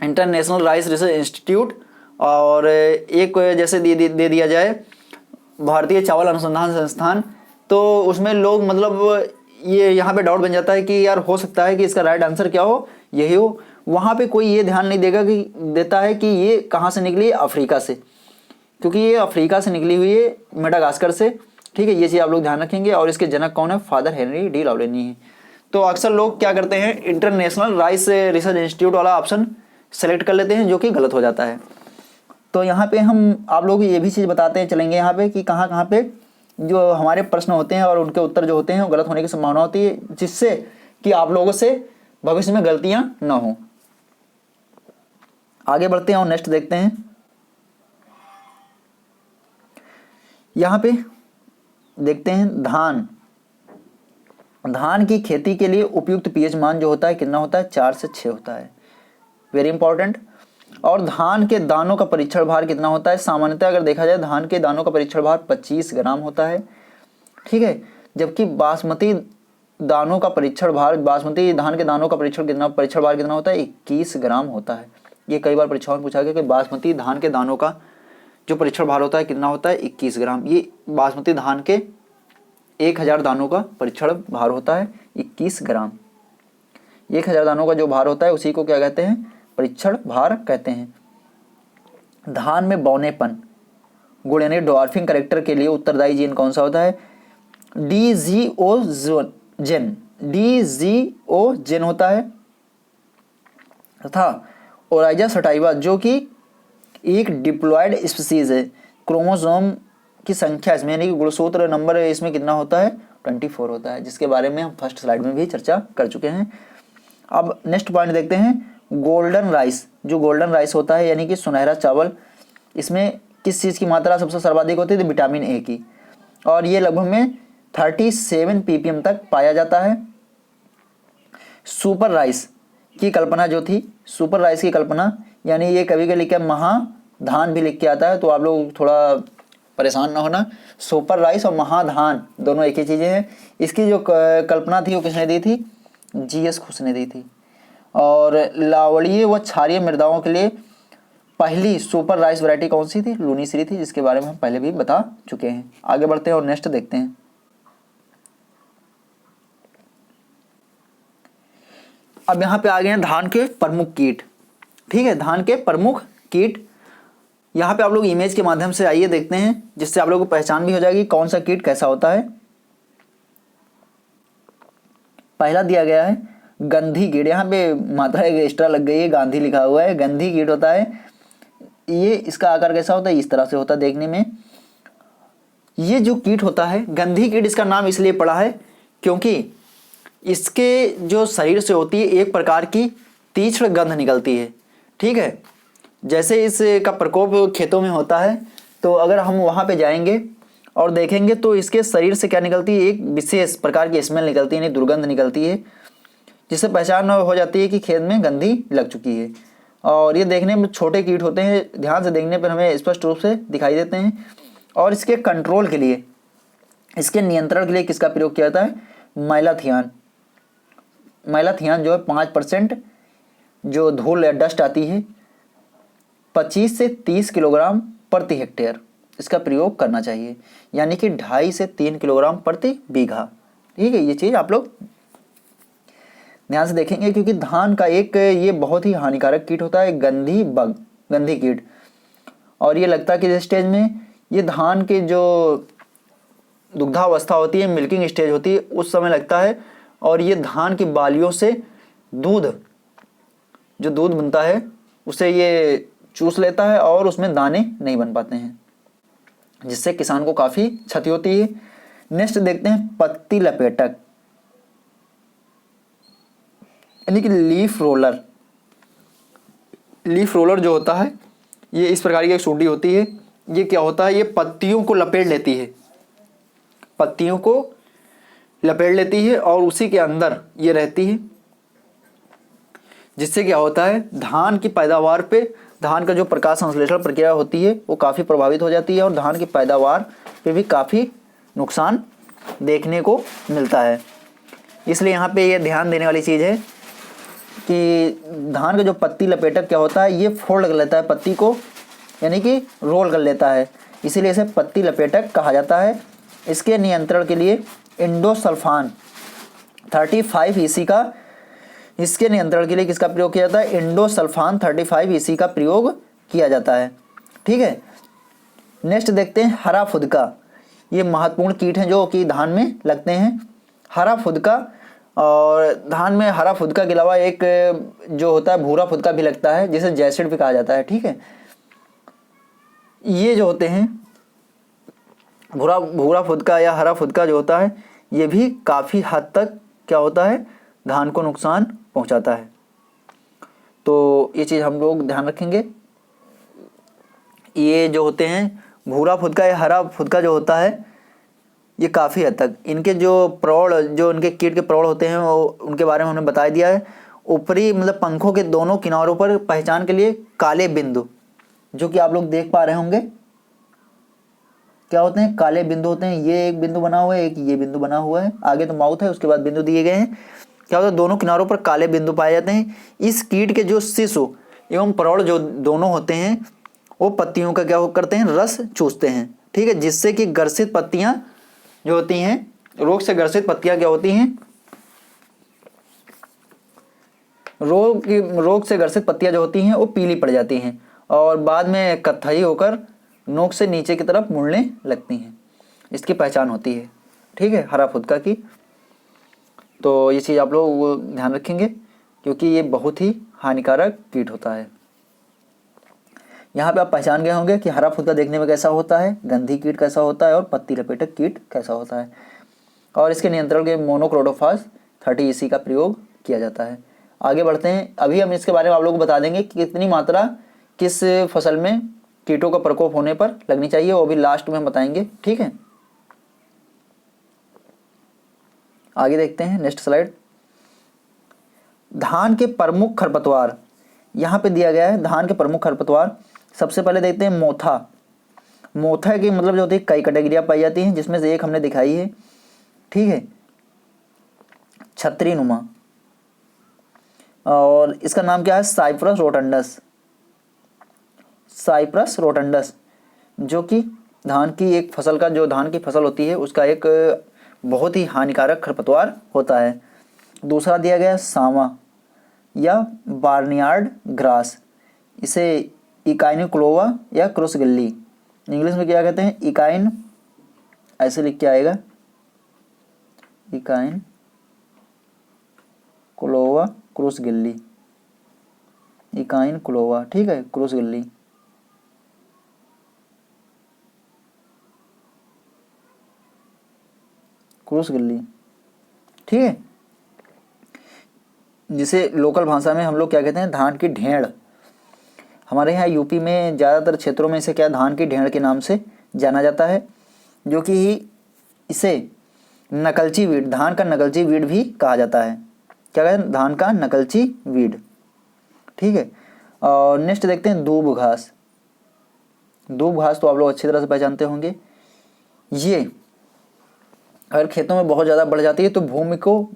इंटरनेशनल राइस रिसर्च इंस्टीट्यूट, और एक जैसे दे दिया जाए भारतीय चावल अनुसंधान संस्थान। तो उसमें लोग मतलब ये यहाँ पे डाउट बन जाता है कि यार हो सकता है कि इसका राइट आंसर क्या हो, यही हो। वहाँ पे कोई ये ध्यान नहीं देता है कि ये कहाँ से निकली है, अफ्रीका से, क्योंकि ये अफ्रीका से निकली हुई है, मेडागास्कर से। ठीक है, ये चीज़ आप लोग ध्यान रखेंगे। और इसके जनक कौन है? फादर हेनरी डी लाउलेनी है। तो अक्सर लोग क्या करते हैं, इंटरनेशनल राइस रिसर्च इंस्टीट्यूट वाला ऑप्शन सेलेक्ट कर लेते हैं, जो कि गलत हो जाता है। तो यहाँ पे हम आप लोग ये भी चीज़ बताते हैं चलेंगे यहाँ पे कि कहाँ कहाँ पे जो हमारे प्रश्न होते हैं और उनके उत्तर जो होते हैं वो गलत होने की संभावना होती है, जिससे कि आप लोगों से भविष्य में गलतियाँ ना हो। आगे बढ़ते हैं और नेक्स्ट देखते हैं। यहाँ पे देखते हैं धान की खेती के लिए उपयुक्त पीएच मान जो होता है कितना होता है? 4 से 6 होता है, वेरी इंपॉर्टेंट। और धान के दानों का परीक्षण भार कितना होता है? सामान्यतः अगर देखा जाए धान के दानों का परीक्षण भार 25 ग्राम होता है। ठीक है, जबकि बासमती धान के दानों का परीक्षण भार कितना होता है? 21 ग्राम होता है। ये कई बार परीक्षाओं में पूछा गया कि बासमती धान के दानों का जो परीक्षण भार होता है कितना होता है? 21 ग्राम। ये बासमती धान के 1000 दानों का परीक्षण भार होता है 21 ग्राम। 1000 दानों का जो भार होता है उसी को क्या कहते हैं? परीक्षण भार कहते हैं। धान में बौनेपन गुण यानी ड्वार्फिंग कैरेक्टर के लिए उत्तरदायी जीन कौन सा होता है? डीजीओजेन होता है, तथा ओराइजा सटाइवा जो कि एक डिप्लॉयड स्पीसीज है। क्रोमोसोम की संख्या इसमें यानी कि गुणसूत्र नंबर इसमें कितना होता है? 24 होता है, जिसके बारे में हम फर्स्ट स्लाइड में भी चर्चा कर चुके हैं। अब नेक्स्ट पॉइंट देखते हैं, गोल्डन राइस। जो गोल्डन राइस होता है यानी कि सुनहरा चावल, इसमें किस चीज़ की मात्रा सबसे सर्वाधिक होती है? तो विटामिन ए की, और ये लगभग में 37 ppm तक पाया जाता है। सुपर राइस की कल्पना जो थी, सुपर राइस की कल्पना यानी ये कभी कभी लिख के महाधान भी लिख के आता है, तो आप लोग थोड़ा परेशान ना होना। सुपर राइस और महाधान दोनों एक ही चीज़ें हैं। इसकी जो कल्पना थी वो किसने दी थी? GS खुश ने दी थी। और लावणीय व क्षारीय मृदाओं के लिए पहली सुपर राइस वैरायटी कौन सी थी? लूनीश्री थी, जिसके बारे में हम पहले भी बता चुके हैं। आगे बढ़ते हैं और नेक्स्ट देखते हैं। अब यहाँ पे आ गए हैं धान के प्रमुख कीट। ठीक है, धान के प्रमुख कीट यहाँ पे आप लोग इमेज के माध्यम से आइए देखते हैं, जिससे आप लोगों को पहचान भी हो जाएगी कौन सा कीट कैसा होता है। पहला दिया गया है गंधी कीट, यहाँ पे मात्रा एक एक्स्ट्रा लग गई है, गांधी लिखा हुआ है। गंधी कीट होता है, ये इसका आकार कैसा होता है? इस तरह से होता है देखने में। ये जो कीट होता है गंधी कीट, इसका नाम इसलिए पड़ा है क्योंकि इसके जो शरीर से होती है एक प्रकार की तीक्ष्ण गंध निकलती है। ठीक है, जैसे इसका प्रकोप खेतों में होता है, तो अगर हम वहाँ पे जाएंगे और देखेंगे तो इसके शरीर से क्या निकलती है? एक विशेष प्रकार की स्मेल निकलती है, यानी दुर्गंध निकलती है, जिससे पहचान हो जाती है कि खेत में गंधी लग चुकी है। और ये देखने में छोटे कीट होते हैं, ध्यान से देखने पर हमें स्पष्ट रूप से दिखाई देते हैं। और इसके कंट्रोल के लिए, इसके नियंत्रण के लिए किसका प्रयोग किया जाता है? मैलाथियान। मैलाथियान जो है 5% जो धूल या डस्ट आती है 25 से 30 किलोग्राम प्रति हेक्टेयर इसका प्रयोग करना चाहिए, यानी कि 2.5 से 3 किलोग्राम प्रति बीघा। ठीक है, ये चीज़ आप लोग ध्यान से देखेंगे, क्योंकि धान का एक ये बहुत ही हानिकारक कीट होता है, गंधी कीट। और ये लगता है कि इस स्टेज में ये धान के जो दुग्धावस्था होती है, मिल्किंग स्टेज होती है, उस समय लगता है। और ये धान की बालियों से जो दूध बनता है उसे ये चूस लेता है और उसमें दाने नहीं बन पाते हैं, जिससे किसान को काफ़ी क्षति होती है। नेक्स्ट देखते हैं पत्ती लपेटक, यानी कि लीफ रोलर जो होता है ये इस प्रकार की एक सूंडी होती है। ये क्या होता है, ये पत्तियों को लपेट लेती है और उसी के अंदर ये रहती है, जिससे क्या होता है धान की पैदावार पे, धान का जो प्रकाश संश्लेषण प्रक्रिया होती है वो काफ़ी प्रभावित हो जाती है और धान की पैदावार पे भी काफ़ी नुकसान देखने को मिलता है। इसलिए यहाँ पे ये ध्यान देने वाली चीज़ है कि धान का जो पत्ती लपेटक क्या होता है, ये फोल्ड कर लेता है पत्ती को, यानी कि रोल कर लेता है, इसीलिए इसे पत्ती लपेटक कहा जाता है। इसके नियंत्रण के लिए इंडोसल्फान 35 EC का, इसके नियंत्रण के लिए किसका प्रयोग किया जाता है, इंडोसल्फान 35 EC का प्रयोग किया जाता है। ठीक है, नेक्स्ट देखते हैं हरा फुदका। ये महत्वपूर्ण कीट हैं जो कि धान में लगते हैं, हरा फुदका। और धान में हरा फुदका के अलावा एक जो होता है भूरा फुदका भी लगता है, जिसे जैसिड भी कहा जाता है। ठीक है, ये जो होते हैं भूरा फुदका या हरा फुदका जो होता है, ये भी काफ़ी हद तक क्या होता है, धान को नुकसान पहुंचाता है। तो ये चीज़ हम लोग ध्यान रखेंगे। ये जो होते हैं भूरा फुदका या हरा फुदका जो होता है, ये काफ़ी हद तक इनके जो इनके कीट के प्रौढ़ होते हैं वो उनके बारे में हमने बता दिया है। ऊपरी मतलब पंखों के दोनों किनारों पर पहचान के लिए काले बिंदु जो कि आप लोग देख पा रहे होंगे, क्या होते हैं, काले बिंदु होते हैं। ये एक बिंदु बना हुआ है, एक ये बिंदु बना हुआ है, आगे तो माउथ है, उसके बाद बिंदु दिए गए हैं। क्या होता है, दोनों किनारों पर काले बिंदु पाए जाते हैं। इस कीट के जो शिशु एवं प्रौढ़ जो दोनों होते हैं वो पत्तियों का क्या करते हैं, रस चूसते हैं। ठीक है, जिससे कि ग्रसित पत्तियां जो होती हैं, रोग से ग्रसित पत्तियां क्या होती हैं, रोग से ग्रसित पत्तियां जो होती हैं वो पीली पड़ जाती हैं और बाद में कत्थई होकर नोक से नीचे की तरफ मुड़ने लगती हैं। इसकी पहचान होती है। ठीक है, हरा फुदका की। तो ये चीज़ आप लोग ध्यान रखेंगे क्योंकि ये बहुत ही हानिकारक कीट होता है। यहाँ पे आप पहचान गए होंगे कि हरा फुदका देखने में कैसा होता है, गंधी कीट कैसा होता है और पत्ती लपेटक कीट कैसा होता है। और इसके नियंत्रण के मोनोक्रोटोफास 30 EC का प्रयोग किया जाता है। आगे बढ़ते हैं। अभी हम इसके बारे में आप लोगों को बता देंगे कि कितनी मात्रा किस फसल में कीटों का प्रकोप होने पर लगनी चाहिए, वो भी लास्ट में हम बताएंगे। ठीक है, आगे देखते हैं नेक्स्ट स्लाइड। धान के प्रमुख खरपतवार यहाँ पे दिया गया है। धान के प्रमुख खरपतवार सबसे पहले देखते हैं मोथा की मतलब जो होती है कई कैटेगरियाँ पाई जाती हैं, जिसमें से एक हमने दिखाई है। ठीक है, छतरी नुमा, और इसका नाम क्या है, साइप्रस रोटंडस, जो कि धान की एक फसल का जो धान की फसल होती है उसका एक बहुत ही हानिकारक खरपतवार होता है। दूसरा दिया गया सामा या बार्नियार्ड ग्रास, इसे इकाइनोक्लोवा या क्रूसगिल्ली, इंग्लिश में क्या कहते हैं, इकाइन, ऐसे लिख के आएगा, इकाइन क्लोवा क्रूसगिल्ली, इकाइन क्लोवा। ठीक है, क्रूसगिल्ली। ठीक है, जिसे लोकल भाषा में हम लोग क्या कहते हैं, धान की ढेड़। हमारे यहाँ यूपी में ज़्यादातर क्षेत्रों में इसे क्या धान की ढेड़ के नाम से जाना जाता है, जो कि इसे नकलची वीड, धान का नकलची वीड भी कहा जाता है। क्या कहते हैं, धान का नकलची वीड। ठीक है, और नेक्स्ट देखते हैं दूब घास। दूब घास तो आप लोग अच्छी तरह से पहचानते होंगे। ये अगर खेतों में बहुत ज़्यादा बढ़ जाती है तो भूमि को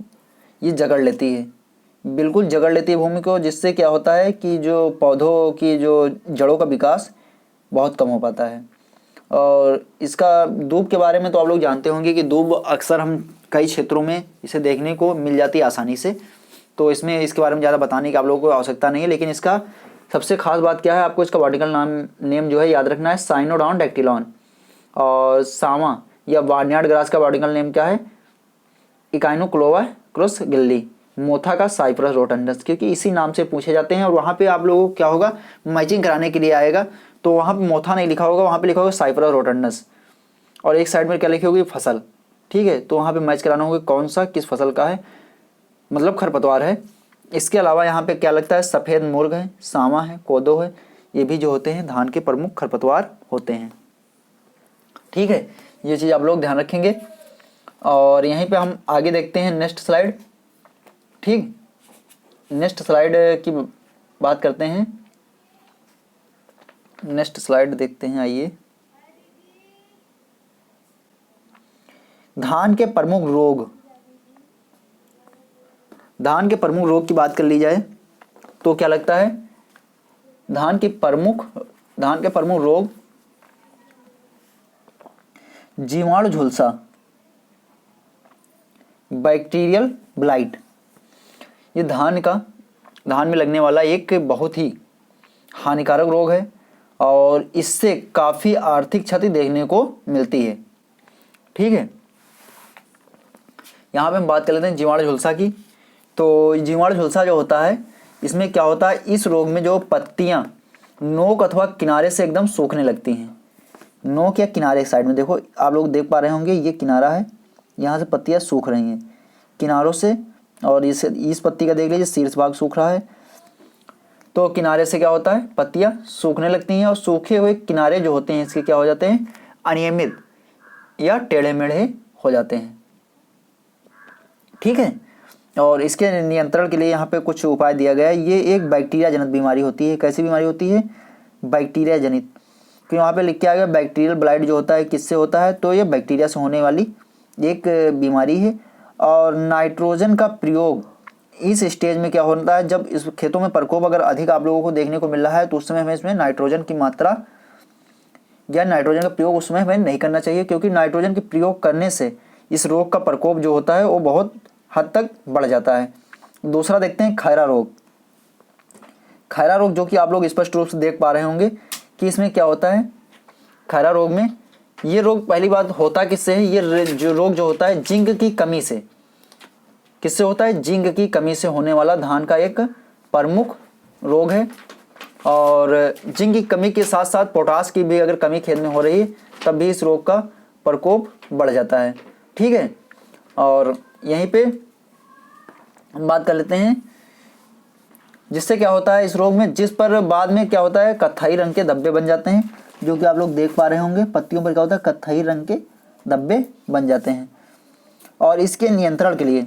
ये जकड़ लेती है, बिल्कुल जकड़ लेती है भूमि को, जिससे क्या होता है कि जो पौधों की जो जड़ों का विकास बहुत कम हो पाता है। और इसका दूब के बारे में तो आप लोग जानते होंगे कि दूब अक्सर हम कई क्षेत्रों में इसे देखने को मिल जाती है आसानी से, तो इसमें इसके बारे में ज़्यादा बताने की आप लोगों को आवश्यकता नहीं है। लेकिन इसका सबसे खास बात क्या है, आपको इसका बॉटनिकल नेम जो है याद रखना है, साइनोडॉन डैक्टिलॉन। और सामा या बार्नयार्ड ग्रास का बॉटनिकल नेम क्या है, इकाइनोक्लोवा क्रॉस गिल्ली। मोथा का साइप्रस रोटंडस, क्योंकि इसी नाम से पूछे जाते हैं। और वहाँ पे आप लोगों को क्या होगा, मैचिंग कराने के लिए आएगा तो वहाँ पे मोथा नहीं लिखा होगा, वहाँ पे लिखा होगा साइप्रस रोटंडस, और एक साइड में क्या लिखी होगी, फसल। ठीक है, तो वहाँ पे मैच कराना होगा कौन सा किस फसल का है, मतलब खरपतवार है। इसके अलावा यहाँ पे क्या लगता है, सफ़ेद मुर्ग है, सामा है, कोदो है, ये भी जो होते हैं धान के प्रमुख खरपतवार होते हैं। ठीक है, ये चीज़ आप लोग ध्यान रखेंगे। और यहीं पे हम आगे देखते हैं नेक्स्ट स्लाइड। ठीक, नेक्स्ट स्लाइड की बात करते हैं, नेक्स्ट स्लाइड देखते हैं, आइए। धान के प्रमुख रोग, धान के प्रमुख रोग की बात कर ली जाए तो क्या लगता है, धान के प्रमुख रोग जीवाणु झुलसा, बैक्टीरियल ब्लाइट। ये धान में लगने वाला एक बहुत ही हानिकारक रोग है और इससे काफ़ी आर्थिक क्षति देखने को मिलती है। ठीक है, यहाँ पे हम बात कर लेते हैं जीवाणु झुलसा की। तो जीवाणु झुलसा जो होता है, इसमें क्या होता है, इस रोग में जो पत्तियाँ नोक अथवा किनारे से एकदम सूखने लगती हैं। नोक या किनारे साइड में देखो, आप लोग देख पा रहे होंगे, ये किनारा है, यहाँ से पत्तियाँ सूख रही हैं किनारों से, और इस पत्ती का देख लीजिए शीर्ष भाग सूख रहा है। तो किनारे से क्या होता है, पत्तियाँ सूखने लगती हैं, और सूखे हुए किनारे जो होते हैं इसके क्या हो जाते हैं, अनियमित या टेढ़े मेढ़े हो जाते हैं। ठीक है, और इसके नियंत्रण के लिए यहाँ पे कुछ उपाय दिया गया है। ये एक बैक्टीरिया जनित बीमारी होती है। कैसी बीमारी होती है, बैक्टीरिया जनित। तो यहाँ पे लिख के आ गया बैक्टीरियल ब्लाइट जो होता है किससे होता है, तो ये बैक्टीरिया से होने वाली एक बीमारी है। और नाइट्रोजन का प्रयोग इस स्टेज में क्या होता है, जब इस खेतों में प्रकोप अगर अधिक आप लोगों को देखने को मिल रहा है तो उस समय हमें इसमें नाइट्रोजन की मात्रा या नाइट्रोजन का प्रयोग उस समय हमें नहीं करना चाहिए, क्योंकि नाइट्रोजन के प्रयोग करने से इस रोग का प्रकोप जो होता है वो बहुत हद तक बढ़ जाता है। दूसरा देखते हैं खैरा रोग। खैरा रोग जो कि आप लोग स्पष्ट रूप से देख पा रहे होंगे कि इसमें क्या होता है, खैरा रोग में ये रोग पहली बात होता किससे है, ये जो रोग जो होता है जिंक की कमी से, किससे होता है, जिंक की कमी से होने वाला धान का एक प्रमुख रोग है। और जिंक की कमी के साथ साथ पोटास की भी अगर कमी खेत में हो रही है तब भी इस रोग का प्रकोप बढ़ जाता है। ठीक है, और यहीं पे हम बात कर लेते हैं जिससे क्या होता है इस रोग में, जिस पर बाद में क्या होता है, कत्थई रंग के धब्बे बन जाते हैं, जो कि आप लोग देख पा रहे होंगे पत्तियों पर क्या होता है, कत्थई रंग के धब्बे बन जाते हैं। और इसके नियंत्रण के लिए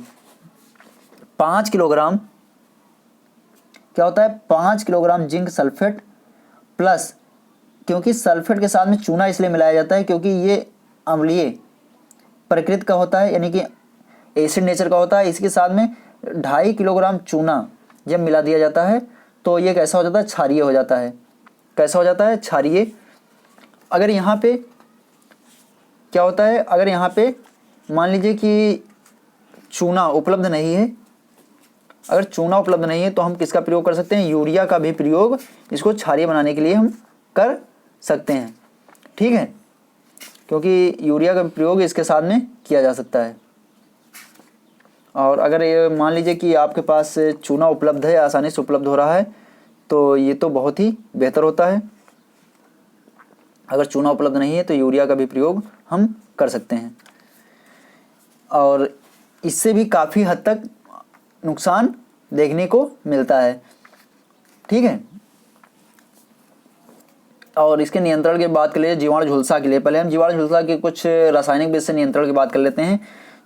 5 किलोग्राम क्या होता है, 5 किलोग्राम जिंक सल्फेट प्लस, क्योंकि सल्फेट के साथ में चूना इसलिए मिलाया जाता है क्योंकि ये अम्लीय प्रकृति का होता है, यानी कि एसिड नेचर का होता है। इसके साथ में 2.5 किलोग्राम चूना जब मिला दिया जाता है तो ये कैसा हो जाता है, क्षारीय हो जाता है। कैसा हो जाता है, क्षारीय। अगर यहाँ पे क्या होता है, अगर यहाँ पे मान लीजिए कि चूना उपलब्ध नहीं है, अगर चूना उपलब्ध नहीं है तो हम किसका प्रयोग कर सकते हैं, यूरिया का भी प्रयोग इसको क्षारीय बनाने के लिए हम कर सकते हैं। ठीक है, क्योंकि यूरिया का प्रयोग इसके साथ में किया जा सकता है। और अगर ये मान लीजिए कि आपके पास चूना उपलब्ध है, आसानी से उपलब्ध हो रहा है, तो ये तो बहुत ही बेहतर होता है। अगर चूना उपलब्ध नहीं है तो यूरिया का भी प्रयोग हम कर सकते हैं, और इससे भी काफ़ी हद तक नुकसान देखने को मिलता है। ठीक है, और इसके नियंत्रण की बात कर लिए जीवाणु झुलसा के लिए, पहले हम जीवाणु झुलसा के कुछ रासायनिक विधि से नियंत्रण की बात कर लेते हैं।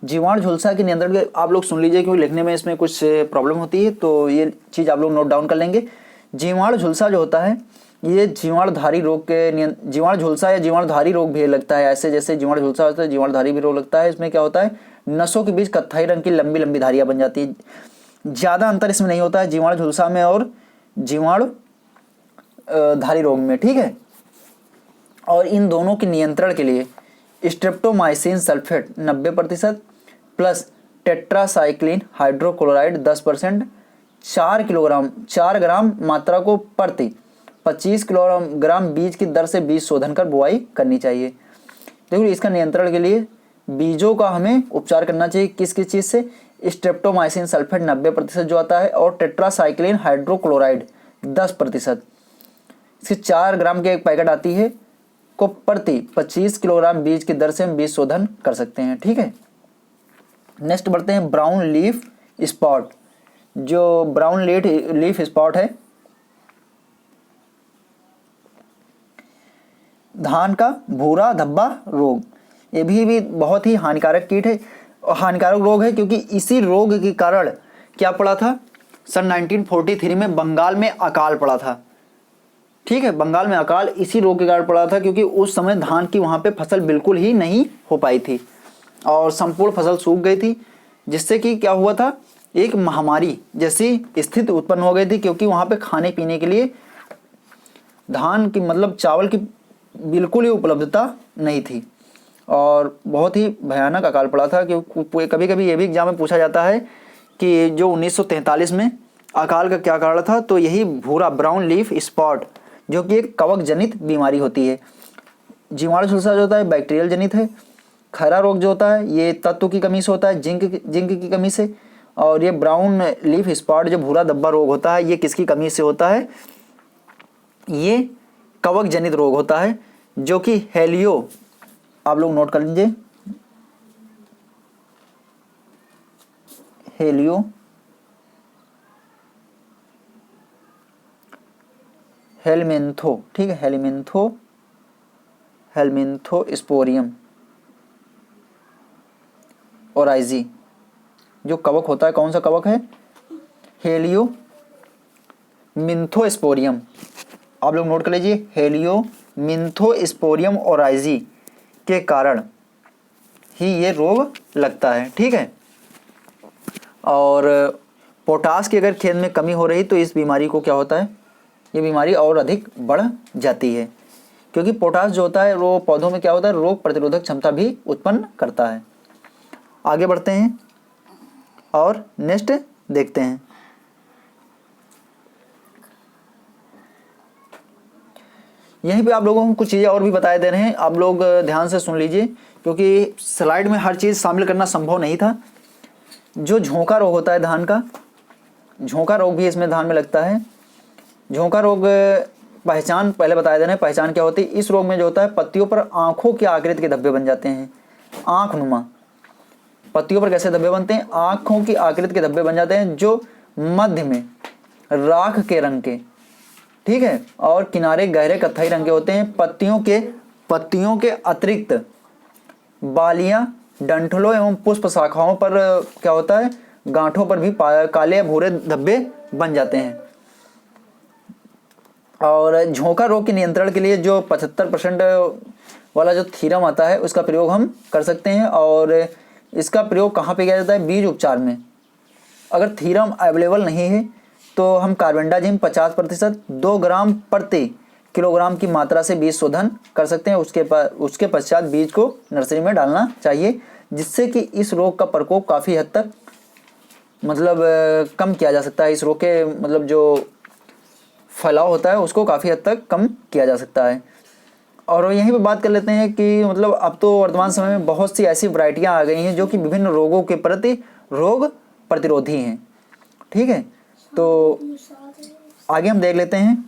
जीवाणु झुलसा के नियंत्रण के आप लोग सुन लीजिए क्योंकि लिखने में इसमें कुछ प्रॉब्लम होती है, तो ये चीज़ आप लोग नोट डाउन कर लेंगे। जीवाणु झुलसा जो होता है ये जीवाणुधारी रोग के जीवाणु झुलसा या जीवाणुधारी रोग भी लगता है। ऐसे जैसे जीवाणु झुलसा होता है जीवाणुधारी भी रोग लगता है। इसमें क्या होता है, नसों के बीच कत्थई रंग की लंबी लंबी धारियाँ बन जाती है। ज़्यादा अंतर इसमें नहीं होता है जीवाणु झुलसा में और जीवाणु धारी रोग में, ठीक है। और इन दोनों के नियंत्रण के लिए streptomycin sulphate 90% plus tetracycline hydrochloride 10% 4 ग्राम मात्रा को प्रति 25 किलोग्राम बीज की दर से बीज शोधन कर बुआई करनी चाहिए। देखो इसका नियंत्रण के लिए बीजों का हमें उपचार करना चाहिए किस किस चीज़ से, स्ट्रेप्टोमाइसिन सल्फेट 90% जो आता है और टेट्रासाइक्लिन हाइड्रोक्लोराइड 10%। इसके 4 ग्राम के एक पैकेट आती है को प्रति 25 किलोग्राम बीज की दर से हम बीज शोधन कर सकते हैं, ठीक है। नेक्स्ट बढ़ते हैं ब्राउन लीफ स्पॉट। जो ब्राउन लीफ स्पॉट है धान का भूरा धब्बा रोग, ये भी बहुत ही हानिकारक कीट है, हानिकारक रोग है, क्योंकि इसी रोग के कारण क्या पड़ा था, सन 1943 में बंगाल में अकाल पड़ा था, ठीक है। बंगाल में अकाल इसी रोग के कारण पड़ा था, क्योंकि उस समय धान की वहाँ पे फसल बिल्कुल ही नहीं हो पाई थी और संपूर्ण फसल सूख गई थी, जिससे कि क्या हुआ था, एक महामारी जैसी स्थिति उत्पन्न हो गई थी, क्योंकि वहाँ पे खाने पीने के लिए धान की मतलब चावल की बिल्कुल ही उपलब्धता नहीं थी और बहुत ही भयानक अकाल पड़ा था। क्योंकि कभी कभी ये भी एग्जाम में पूछा जाता है कि जो 1943 में अकाल का क्या कारण था, तो यही भूरा ब्राउन लीफ स्पॉट जो कि एक कवक जनित बीमारी होती है। जीवाणु झुलसा जो होता है बैक्टीरियल जनित है। खैरा रोग जो होता है ये तत्व की कमी से होता है, जिंक की कमी से। और ये ब्राउन लीफ स्पॉट जो भूरा धब्बा रोग होता है ये किसकी कमी से होता है, ये कवक जनित रोग होता है, जो कि हेलियो, आप लोग नोट कर लीजिए, हेलमिंथो, ठीक है, हेलमिंथोस्पोरियम ओराइजी जो कवक होता है, कौन सा कवक है, हेलियोमिंथोस्पोरियम, आप लोग नोट कर लीजिए, हेलियोमिंथोस्पोरियम ओराइजी के कारण ही ये रोग लगता है, ठीक है। और पोटास की अगर खेत में कमी हो रही तो इस बीमारी को क्या होता है, ये बीमारी और अधिक बढ़ जाती है, क्योंकि पोटास जो होता है वो पौधों में क्या होता है, रोग प्रतिरोधक क्षमता भी उत्पन्न करता है। आगे बढ़ते हैं और नेक्स्ट देखते हैं। यहीं पे आप लोगों को कुछ चीज़ें और भी बताए दे रहे हैं, आप लोग ध्यान से सुन लीजिए, क्योंकि स्लाइड में हर चीज़ शामिल करना संभव नहीं था। जो झोंका रोग होता है धान का, झोंका रोग भी इसमें धान में लगता है। झोंका रोग पहचान पहले बताए दे रहे हैं, पहचान क्या होती है। इस रोग में जो होता है पत्तियों पर आँखों की आकृति के धब्बे बन जाते हैं, आँख नुमा। पत्तियों पर कैसे धब्बे बनते हैं, आँखों की आकृति के धब्बे बन जाते हैं, जो मध्य में राख के रंग के, ठीक है, और किनारे गहरे कत्थई रंग के होते हैं। पत्तियों के अतिरिक्त बालियां, डंठलों एवं पुष्प शाखाओं पर क्या होता है, गांठों पर भी काले या भूरे धब्बे बन जाते हैं। और झोंका रोग के नियंत्रण के लिए जो 75% वाला जो थीरम आता है उसका प्रयोग हम कर सकते हैं। और इसका प्रयोग कहाँ पे किया जाता है, बीज उपचार में। अगर थीरम अवेलेबल नहीं है तो हम कार्बेंडाजिम 50% 2 ग्राम प्रति किलोग्राम की मात्रा से बीज शोधन कर सकते हैं। उसके पश्चात बीज को नर्सरी में डालना चाहिए, जिससे कि इस रोग का प्रकोप काफ़ी हद तक मतलब कम किया जा सकता है। इस रोग के मतलब जो फैलाव होता है उसको काफ़ी हद तक कम किया जा सकता है। और यहीं पे बात कर लेते हैं कि मतलब अब तो वर्तमान समय में बहुत सी ऐसी वैरायटियाँ आ गई हैं जो कि विभिन्न रोगों के प्रति रोग प्रतिरोधी हैं, ठीक है। तो आगे हम देख लेते हैं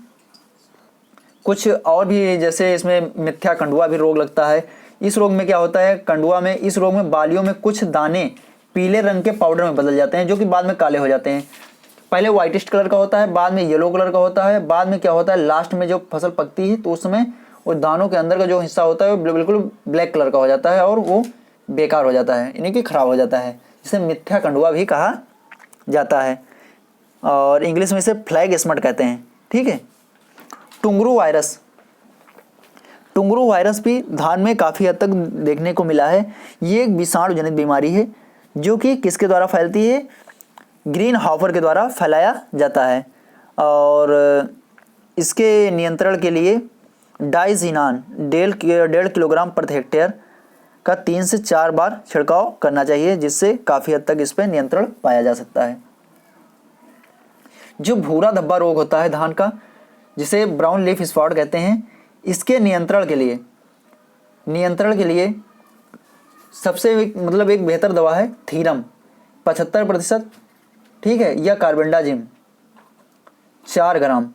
कुछ और भी, जैसे इसमें मिथ्या कंडुआ भी रोग लगता है। इस रोग में क्या होता है, कंडुआ में, इस रोग में बालियों में कुछ दाने पीले रंग के पाउडर में बदल जाते हैं, जो कि बाद में काले हो जाते हैं। पहले व्हाइटिश कलर का होता है, बाद में येलो कलर का होता है, बाद में क्या होता है, लास्ट में जो फसल पकती है तो उस समय वो दानों के अंदर का जो हिस्सा होता है वो बिल्कुल ब्लैक कलर का हो जाता है और वो बेकार हो जाता है, यानी कि खराब हो जाता है, जिसे मिथ्या कंडुआ भी कहा जाता है। और इंग्लिश में इसे फ्लैग स्मट कहते हैं, ठीक है। टुंगरू वायरस भी धान में काफ़ी हद तक देखने को मिला है। ये एक विषाणु जनित बीमारी है जो कि किसके द्वारा फैलती है, ग्रीन हाउपर के द्वारा फैलाया जाता है। और इसके नियंत्रण के लिए डाइजीनान 1.5 किलोग्राम प्रति हेक्टेयर का 3 से 4 बार छिड़काव करना चाहिए, जिससे काफ़ी हद तक इस पर नियंत्रण पाया जा सकता है। जो भूरा धब्बा रोग होता है धान का, जिसे ब्राउन लीफ स्पॉट कहते हैं, इसके नियंत्रण के लिए सबसे एक बेहतर दवा है थीरम 75%, ठीक है, या कार्बेंडाजिम 4 ग्राम।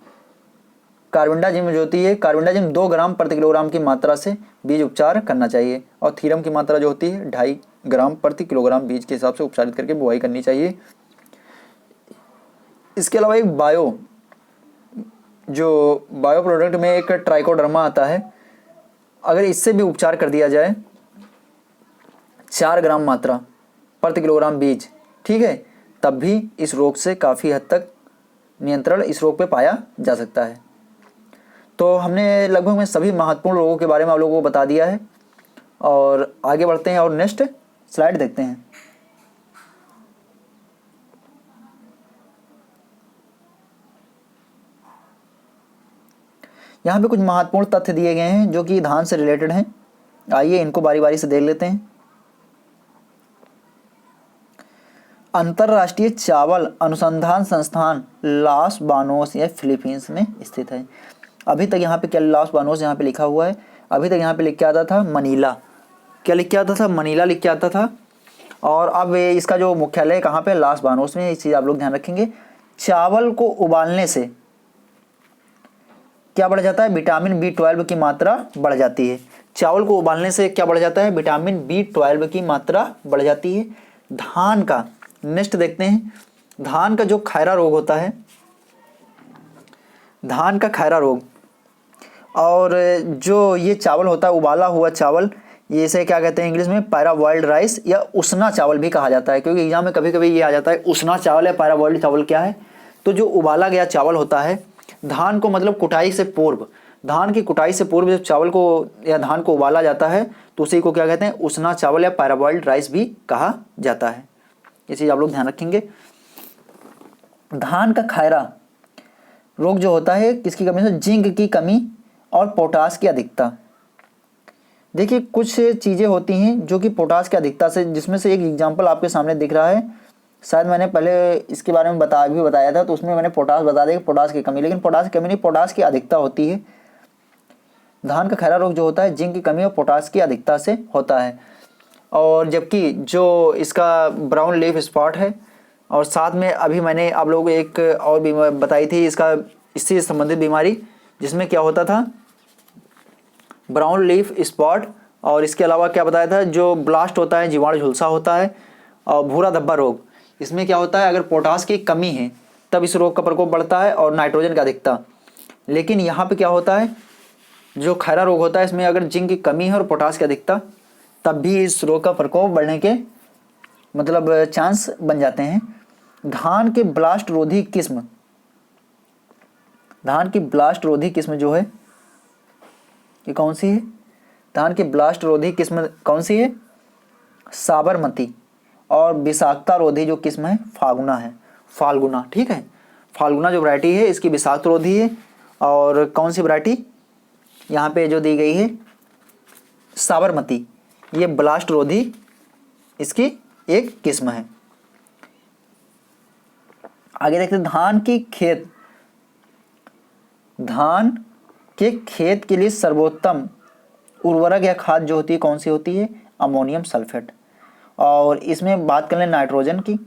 कार्बेंडाजिम जो होती है, कार्बेंडाजिम 2 ग्राम प्रति किलोग्राम की मात्रा से बीज उपचार करना चाहिए, और थीरम की मात्रा जो होती है 2.5 ग्राम प्रति किलोग्राम बीज के हिसाब से उपचारित करके बुआई करनी चाहिए। इसके अलावा एक बायो प्रोडक्ट में एक ट्राइकोडर्मा आता है, अगर इससे भी उपचार कर दिया जाए 4 ग्राम मात्रा प्रति किलोग्राम बीज, ठीक है, तब भी इस रोग से काफ़ी हद तक नियंत्रण इस रोग पे पाया जा सकता है। तो हमने लगभग में सभी महत्वपूर्ण रोगों के बारे में आप लोगों को बता दिया है, और आगे बढ़ते हैं और नेक्स्ट स्लाइड देखते हैं। यहाँ पे कुछ महत्वपूर्ण तथ्य दिए गए हैं जो कि धान से रिलेटेड हैं। आइए इनको बारी बारी से देख लेते हैं। अंतर्राष्ट्रीय चावल अनुसंधान संस्थान लास बानोस या फिलीपींस में स्थित है। अभी तक यहाँ पे क्या लास बानोस यहाँ पे लिखा हुआ है, अभी तक यहाँ पे लिख के आता था मनीला, क्या लिख के आता था, मनीला लिख के आता था, और अब इसका जो मुख्यालय कहाँ पे, लास बानोस में। इस चीज़ आप लोग ध्यान रखेंगे। चावल को उबालने से क्या बढ़ जाता है, विटामिन B12 की मात्रा बढ़ जाती है। चावल को उबालने से क्या बढ़ जाता है, विटामिन B12 की मात्रा बढ़ जाती है। धान का नेक्स्ट देखते हैं। धान का जो खैरा रोग होता है, धान का खैरा रोग, और जो ये चावल होता है उबाला हुआ चावल, ये इसे क्या कहते हैं इंग्लिश में, पैराबॉइल्ड राइस या उसना चावल भी कहा जाता है, क्योंकि एग्जाम में कभी कभी ये आ जाता है उसना चावल या पैराबॉइल्ड चावल क्या है। तो जो उबाला गया चावल होता है, धान को कुटाई से पूर्व, धान की कुटाई से पूर्व जब चावल को या धान को उबाला जाता है तो उसी को क्या कहते हैं, उसना चावल या पैराबॉइल्ड राइस भी कहा जाता है। ये चीज़ आप लोग ध्यान रखेंगे। धान का खैरा रोग जो होता है किसकी कमी से, जिंक की कमी और पोटास की अधिकता। देखिए कुछ चीज़ें होती हैं जो कि पोटास की अधिकता से, जिसमें से एक एग्जांपल आपके सामने दिख रहा है, शायद मैंने पहले इसके बारे में बताया था, तो उसमें मैंने पोटास बता दिया, पोटास की कमी, लेकिन पोटास की कमी नहीं, पोटास की अधिकता होती है। धान का खैरा रोग जो होता है जिंक की कमी और पोटास की अधिकता से होता है। और जबकि जो इसका ब्राउन लीफ स्पॉट है, और साथ में अभी मैंने आप लोगों को एक और भी बताई थी इसका, इससे संबंधित बीमारी, जिसमें क्या होता था, ब्राउन लीफ स्पॉट, और इसके अलावा क्या बताया था, जो ब्लास्ट होता है, जीवाणु झुलसा होता है, और भूरा धब्बा रोग। इसमें क्या होता है, अगर पोटास की कमी है तब इस रोग का प्रकोप बढ़ता है, और नाइट्रोजन का अधिकता। लेकिन यहाँ पे क्या होता है, जो खैरा रोग होता है इसमें अगर जिंक की कमी है और पोटास की अधिकता, तब भी इस रोग का प्रकोप बढ़ने के चांस बन जाते हैं। धान के ब्लास्ट रोधी किस्म, धान की ब्लास्ट रोधी किस्म जो है ये कौन सी है, धान की ब्लास्ट रोधी किस्म कौन सी है, साबरमती। और विषाक्ता रोधी जो किस्म है फाल्गुना है, फाल्गुना, ठीक है, फाल्गुना जो वैरायटी है इसकी विषाक्त रोधी है। और कौन सी वैरायटी यहाँ पे जो दी गई है, साबरमती, ये ब्लास्ट रोधी इसकी एक किस्म है। आगे देखते हैं धान के खेत के लिए सर्वोत्तम उर्वरक या खाद जो होती है कौन सी होती है, अमोनियम सल्फेट। और इसमें बात कर लें नाइट्रोजन की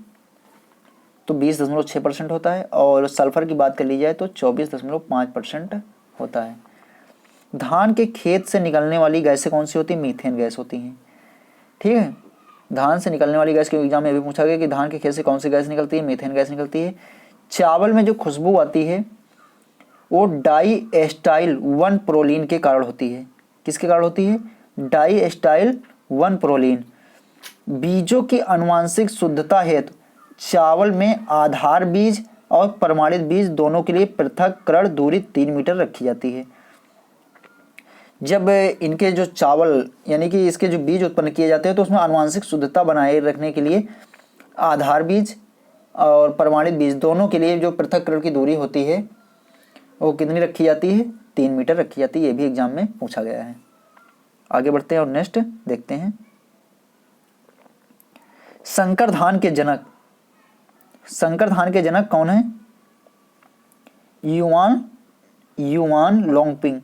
तो 20.6% होता है, और सल्फर की बात कर ली जाए तो 24.5% होता है। धान के खेत से निकलने वाली गैसें कौन सी होती है, मीथेन गैस होती हैं, ठीक है। धान से निकलने वाली गैस के एग्जाम में भी पूछा गया कि धान के खेत से कौन सी गैस निकलती है, मीथेन गैस निकलती है। चावल में जो खुशबू आती है वो डाईएस्टाइल 1 प्रोलीन के कारण होती है। किसके कारण होती है, डाईएस्टाइल 1 प्रोलीन। बीजों की आनुवांशिक शुद्धता हेतु चावल में आधार बीज और प्रमाणित बीज दोनों के लिए पृथक्करण दूरी 3 मीटर रखी जाती है। जब इनके जो चावल यानी कि इसके जो बीज उत्पन्न किए जाते हैं तो उसमें आनुवांशिक शुद्धता बनाए रखने के लिए आधार बीज और प्रमाणित बीज दोनों के लिए जो पृथक्करण की दूरी होती है वो कितनी रखी जाती है? 3 मीटर रखी जाती है। ये भी एग्जाम में पूछा गया है। आगे बढ़ते हैं और नेक्स्ट देखते हैं। संकर धान के जनक, संकर धान के जनक कौन है? युआन लोंगपिंग।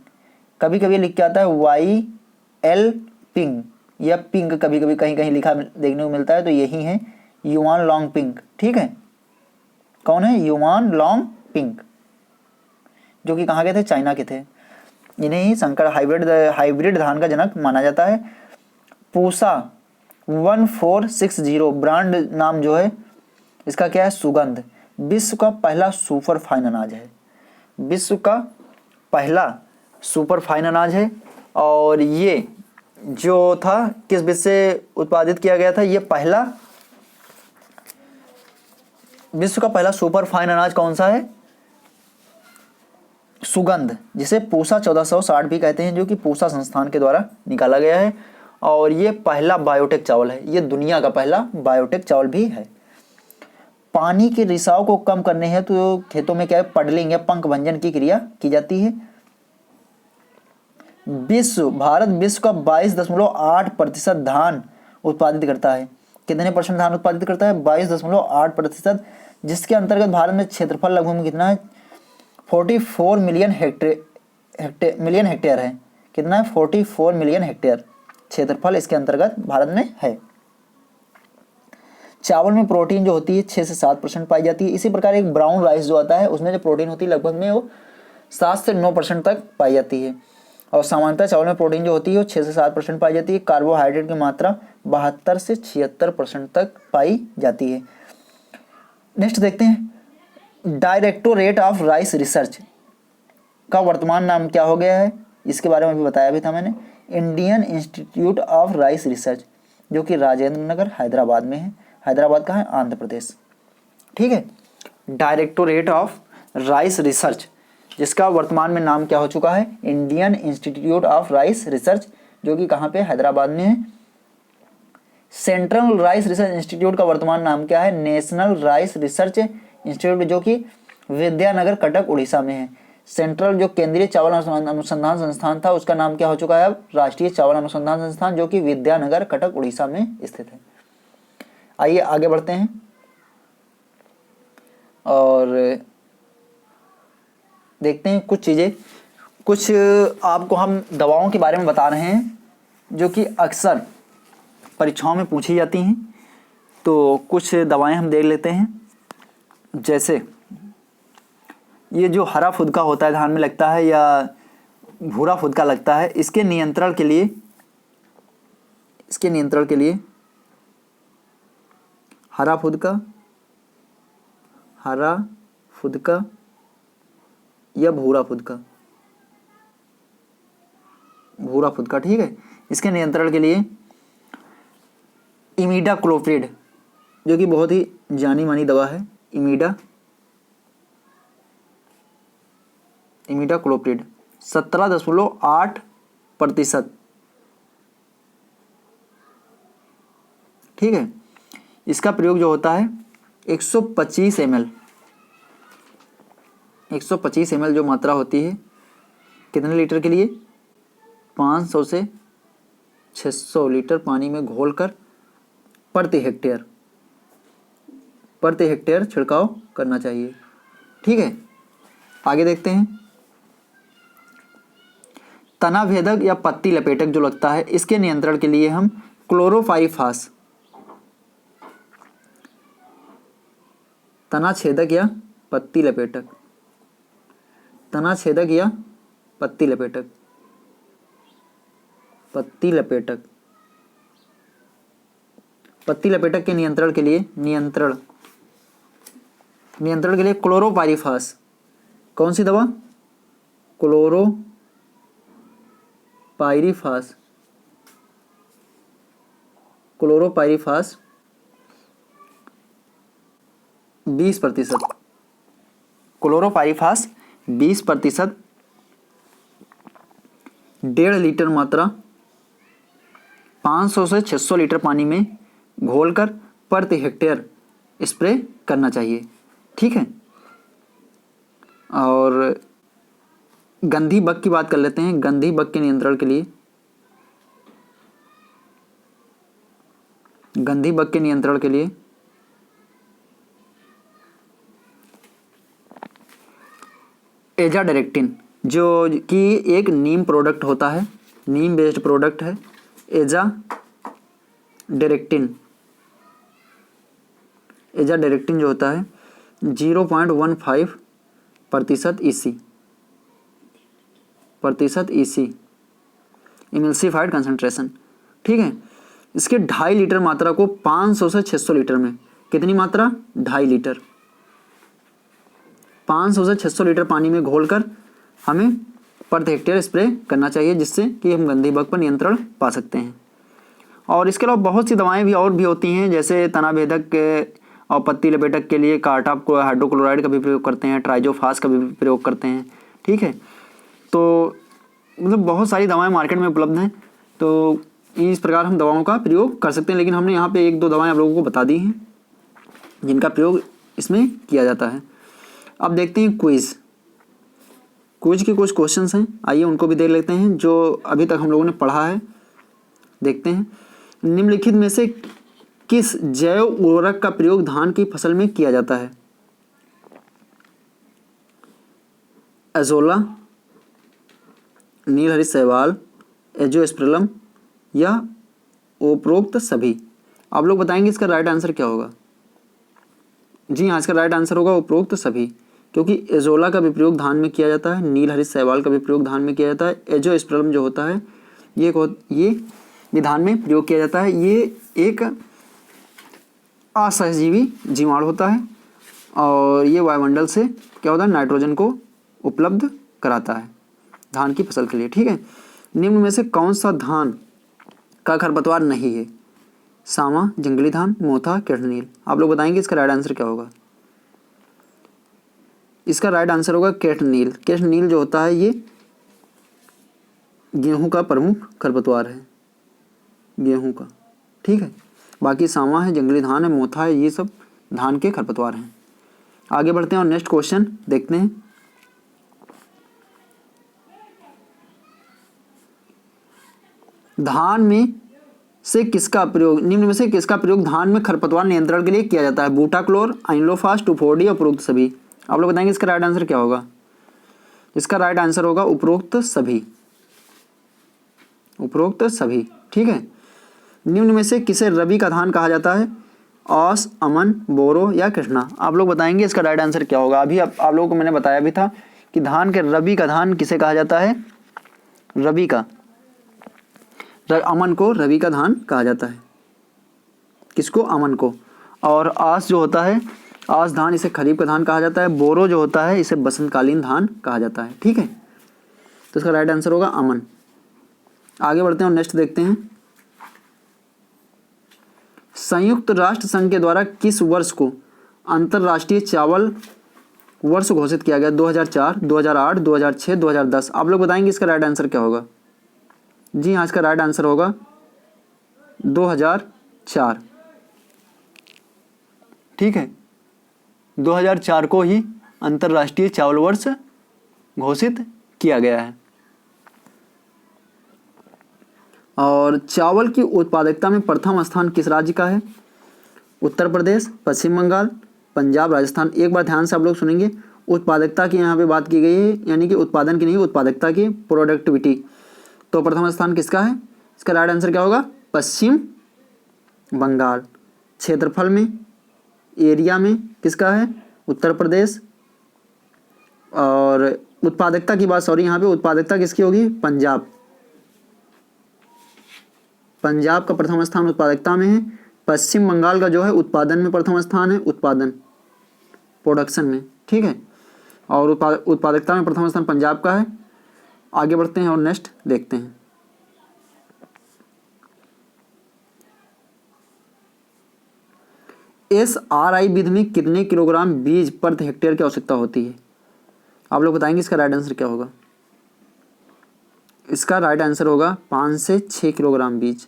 कभी कभी लिख के आता है YL पिंग या पिंग, कभी कभी कहीं कहीं लिखा देखने को मिलता है, तो यही है युआन लोंगपिंग। ठीक है, कौन है? युआन लोंगपिंग, जो कि कहाँ के थे? चाइना के थे। इन्हें ही संकर हाइब्रिड धान का जनक माना जाता है। पूसा 1460 ब्रांड नाम जो है इसका क्या है? सुगंध। विश्व का पहला सुपर फाइन अनाज है। विश्व का पहला सुपर फाइन अनाज है। और ये जो था किस बीज से उत्पादित किया गया था? ये पहला, विश्व का पहला सुपर फाइन अनाज कौन सा है? सुगंध, जिसे पूसा 1460 भी कहते हैं, जो कि पूसा संस्थान के द्वारा निकाला गया है। और ये पहला बायोटेक चावल है। ये दुनिया का पहला बायोटेक चावल भी है। पानी के रिसाव को कम करने हैं तो खेतों में क्या है? पडलिंग या पंख भंजन की क्रिया की जाती है। भारत विश्व का 22.8% धान उत्पादित करता है। कितने परसेंट धान उत्पादित करता है? 22.8%, जिसके अंतर्गत भारत में क्षेत्रफल लगभग कितना है? 44 मिलियन हेक्टेयर है। कितना है? 44 मिलियन हेक्टेयर क्षेत्रफल इसके अंतर्गत भारत में है। चावल में प्रोटीन जो होती है 6 से 7% पाई जाती है। इसी प्रकार एक ब्राउन राइस जो आता है उसमें जो प्रोटीन होती है लगभग में वो 7 से 9% तक पाई जाती है। और सामान्यतः चावल में प्रोटीन जो होती है वो 6 से 7% पाई जाती है। कार्बोहाइड्रेट की मात्रा 72 से 76% तक पाई जाती है। नेक्स्ट देखते हैं, डायरेक्टोरेट ऑफ राइस रिसर्च का वर्तमान नाम क्या हो गया है? इसके बारे में भी बताया भी था मैंने। Indian institute of rice research, जो कि राजेंद्र नगर हैदराबाद में है। हैदराबाद का है? आंध्र प्रदेश। ठीक है, डायरेक्टोरेट ऑफ राइस रिसर्च, जिसका वर्तमान में नाम क्या हो चुका है? Indian institute of rice research, जो कि कहाँ पे? हैदराबाद में है। सेंट्रल राइस रिसर्च इंस्टीट्यूट का वर्तमान नाम क्या है? नेशनल राइस रिसर्च इंस्टीट्यूट, जो कि विद्यानगर कटक उड़ीसा में है। सेंट्रल जो केंद्रीय चावल अनुसंधान संस्थान था उसका नाम क्या हो चुका है अब? राष्ट्रीय चावल अनुसंधान संस्थान, जो कि विद्यानगर कटक उड़ीसा में स्थित है। आइए आगे बढ़ते हैं और देखते हैं कुछ चीज़ें। कुछ आपको हम दवाओं के बारे में बता रहे हैं जो कि अक्सर परीक्षाओं में पूछी जाती हैं। तो कुछ दवाएं हम देख लेते हैं। जैसे ये जो हरा फुदका होता है धान में लगता है या भूरा फुदका लगता है, इसके नियंत्रण के लिए हरा फुदका या भूरा फुदका, ठीक है। इसके नियंत्रण के लिए इमिडाक्लोप्रिड, जो कि बहुत ही जानी मानी दवा है, इमिडाक्लोप्रिड 17.8%, ठीक है। इसका प्रयोग जो होता है 125 ml जो मात्रा होती है, कितने लीटर के लिए? 500 से 600 लीटर पानी में घोलकर प्रति हेक्टेयर छिड़काव करना चाहिए, ठीक है। आगे देखते हैं, तना भेदक या पत्ती लपेटक जो लगता है, इसके नियंत्रण के लिए हम क्लोरोपाइरिफास, तना छेदक या पत्ती लपेटक, पत्ती लपेटक के नियंत्रण के लिए क्लोरोपाइरिफास, कौन सी दवा? क्लोरोपाइरिफास 20%, क्लोरोपाइरिफास 20%, 1.5 लीटर मात्रा 500 से 600 लीटर पानी में घोलकर प्रति हेक्टेयर स्प्रे करना चाहिए, ठीक है। और गंधी बग की बात कर लेते हैं। गंधी बग के नियंत्रण के लिए, गंधी बग के नियंत्रण के लिए एजाडायरेक्टिन, जो कि एक नीम प्रोडक्ट होता है, नीम बेस्ड प्रोडक्ट है एजाडायरेक्टिन। एजाडायरेक्टिन जो होता है 0.15% EC इमल्सिफाइड कंसंट्रेशन, ठीक है। इसके 2.5 लीटर मात्रा को 500 से 600 लीटर में, कितनी मात्रा? 2.5 लीटर, 500 से 600 लीटर पानी में घोलकर हमें प्रति हेक्टेयर स्प्रे करना चाहिए, जिससे कि हम गंधी बग पर नियंत्रण पा सकते हैं। और इसके अलावा बहुत सी दवाएं भी और भी होती हैं, जैसे तनाभेदक और पत्ती लपेटक के लिए कार्टाप को हाइड्रोक्लोराइड का भी प्रयोग करते हैं, ट्राइजोफास का भी प्रयोग करते हैं, ठीक है। तो मतलब बहुत सारी दवाएं मार्केट में उपलब्ध हैं, तो इस प्रकार हम दवाओं का प्रयोग कर सकते हैं। लेकिन हमने यहाँ पे 1-2 दवाएं आप लोगों को बता दी हैं जिनका प्रयोग इसमें किया जाता है। अब देखते हैं क्विज के कुछ क्वेश्चंस हैं, आइए उनको भी देख लेते हैं जो अभी तक हम लोगों ने पढ़ा है। देखते हैं, निम्नलिखित में से किस जैव उर्वरक का प्रयोग धान की फसल में किया जाता है? एजोला, नीलहरित शैवाल, एजोस्पर्लम या उपरोक्त सभी? आप लोग बताएंगे इसका राइट आंसर क्या होगा। जी हाँ, इसका राइट आंसर होगा उपरोक्त सभी, क्योंकि एजोला का भी प्रयोग धान में किया जाता है, नीलहरित शैवाल का भी प्रयोग धान में किया जाता है, एजोस्पर्लम जो होता है ये भी धान में प्रयोग किया जाता है। ये एक असहजीवी जीवाणु होता है और ये वायुमंडल से क्या होता है, नाइट्रोजन को उपलब्ध कराता है धान की फसल के लिए, ठीक है। निम्न में से कौन सा धान का खरपतवार नहीं है? सामा, जंगली धान, मोथा, केटनील? आप लोग बताएंगे इसका राइट आंसर क्या होगा। इसका राइट आंसर होगा केटनील। केटनील जो होता है ये गेहूं का प्रमुख खरपतवार है, गेहूं का, ठीक है। बाकी सामा है, जंगली धान है, मोथा है, ये सब धान के खरपतवार हैं। आगे बढ़ते हैं और नेक्स्ट क्वेश्चन देखते हैं। धान में से किसका प्रयोग, निम्न में से किसका प्रयोग धान में खरपतवार नियंत्रण के लिए किया जाता है? बूटाक्लोर, आइनलोफास, 2,4-D और उपरोक्त सभी? आप लोग बताएंगे इसका राइट आंसर क्या होगा। इसका राइट आंसर होगा उपरोक्त सभी, उपरोक्त सभी, ठीक है। निम्न में से किसे रबी का धान कहा जाता है? औस, अमन, बोरो या कृष्णा? आप लोग बताएंगे इसका राइट आंसर क्या होगा। अभी आप लोगों को मैंने बताया भी था कि धान के रबी का धान किसे कहा जाता है? रबी का, अमन को रबी का धान कहा जाता है। किसको? अमन को। और आस जो होता है, आस धान, इसे खरीफ का धान कहा जाता है। बोरो जो होता है इसे बसंतकालीन धान कहा जाता है, ठीक है। तो इसका राइट आंसर होगा अमन। आगे बढ़ते हैं और नेक्स्ट देखते हैं। संयुक्त राष्ट्र संघ के द्वारा किस वर्ष को अंतर्राष्ट्रीय चावल वर्ष घोषित किया गया? 2004, 2008, 2006, 2010? आप लोग बताएंगे इसका राइट आंसर क्या होगा। जी हाँ, इसका राइट आंसर होगा 2004, ठीक है। 2004 को ही अंतर्राष्ट्रीय चावल वर्ष घोषित किया गया है। और चावल की उत्पादकता में प्रथम स्थान किस राज्य का है? उत्तर प्रदेश, पश्चिम बंगाल, पंजाब, राजस्थान? एक बार ध्यान से आप लोग सुनेंगे, उत्पादकता की यहाँ पे बात की गई है, यानी कि उत्पादन की नहीं, उत्पादकता की, प्रोडक्टिविटी। तो प्रथम स्थान किसका है? इसका राइट आंसर क्या होगा? पश्चिम बंगाल। क्षेत्रफल में, एरिया में किसका है? उत्तर प्रदेश। और उत्पादकता की बात, सॉरी, यहाँ पे उत्पादकता किसकी होगी? पंजाब। पंजाब का प्रथम स्थान उत्पादकता में है। पश्चिम बंगाल का जो है उत्पादन में प्रथम स्थान है, उत्पादन, प्रोडक्शन में, ठीक है। और उत्पादकता में प्रथम स्थान पंजाब का है। आगे बढ़ते हैं और नेक्स्ट देखते हैं। SRI विधि में कितने किलोग्राम बीज प्रति हेक्टेयर की आवश्यकता होती है? आप लोग बताएंगे इसका राइट आंसर क्या होगा। इसका राइट आंसर होगा 5 से 6 किलोग्राम बीज,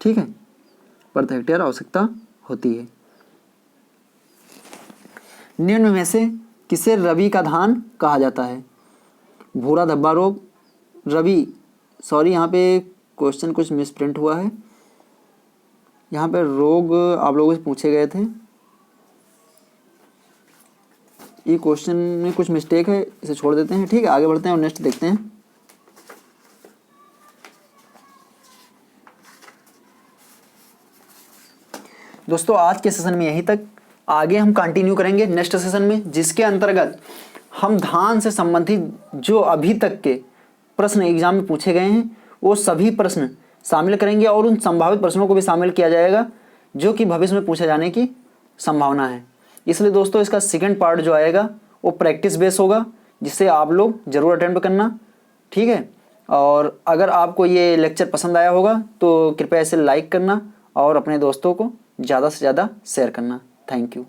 ठीक है, प्रति हेक्टेयर आवश्यकता होती है। निम्न में से किसे रबी का धान कहा जाता है? भूरा धब्बा रोग, रबी, सॉरी यहाँ पे क्वेश्चन कुछ मिसप्रिंट हुआ है, यहाँ पे रोग आप लोगों से पूछे गए थे, ये क्वेश्चन में कुछ मिस्टेक है, इसे छोड़ देते हैं। ठीक है, आगे बढ़ते हैं और नेक्स्ट देखते हैं। दोस्तों आज के सेशन में यहीं तक, आगे हम कंटिन्यू करेंगे नेक्स्ट सेशन में, जिसके अंतर्गत हम धान से संबंधित जो अभी तक के प्रश्न एग्जाम में पूछे गए हैं वो सभी प्रश्न शामिल करेंगे और उन संभावित प्रश्नों को भी शामिल किया जाएगा जो कि भविष्य में पूछे जाने की संभावना है। इसलिए दोस्तों इसका सेकंड पार्ट जो आएगा वो प्रैक्टिस बेस होगा, जिससे आप लोग ज़रूर अटेम्प्ट करना। ठीक है, और अगर आपको ये लेक्चर पसंद आया होगा तो कृपया इसे लाइक करना और अपने दोस्तों को ज़्यादा से ज़्यादा शेयर करना। Thank you.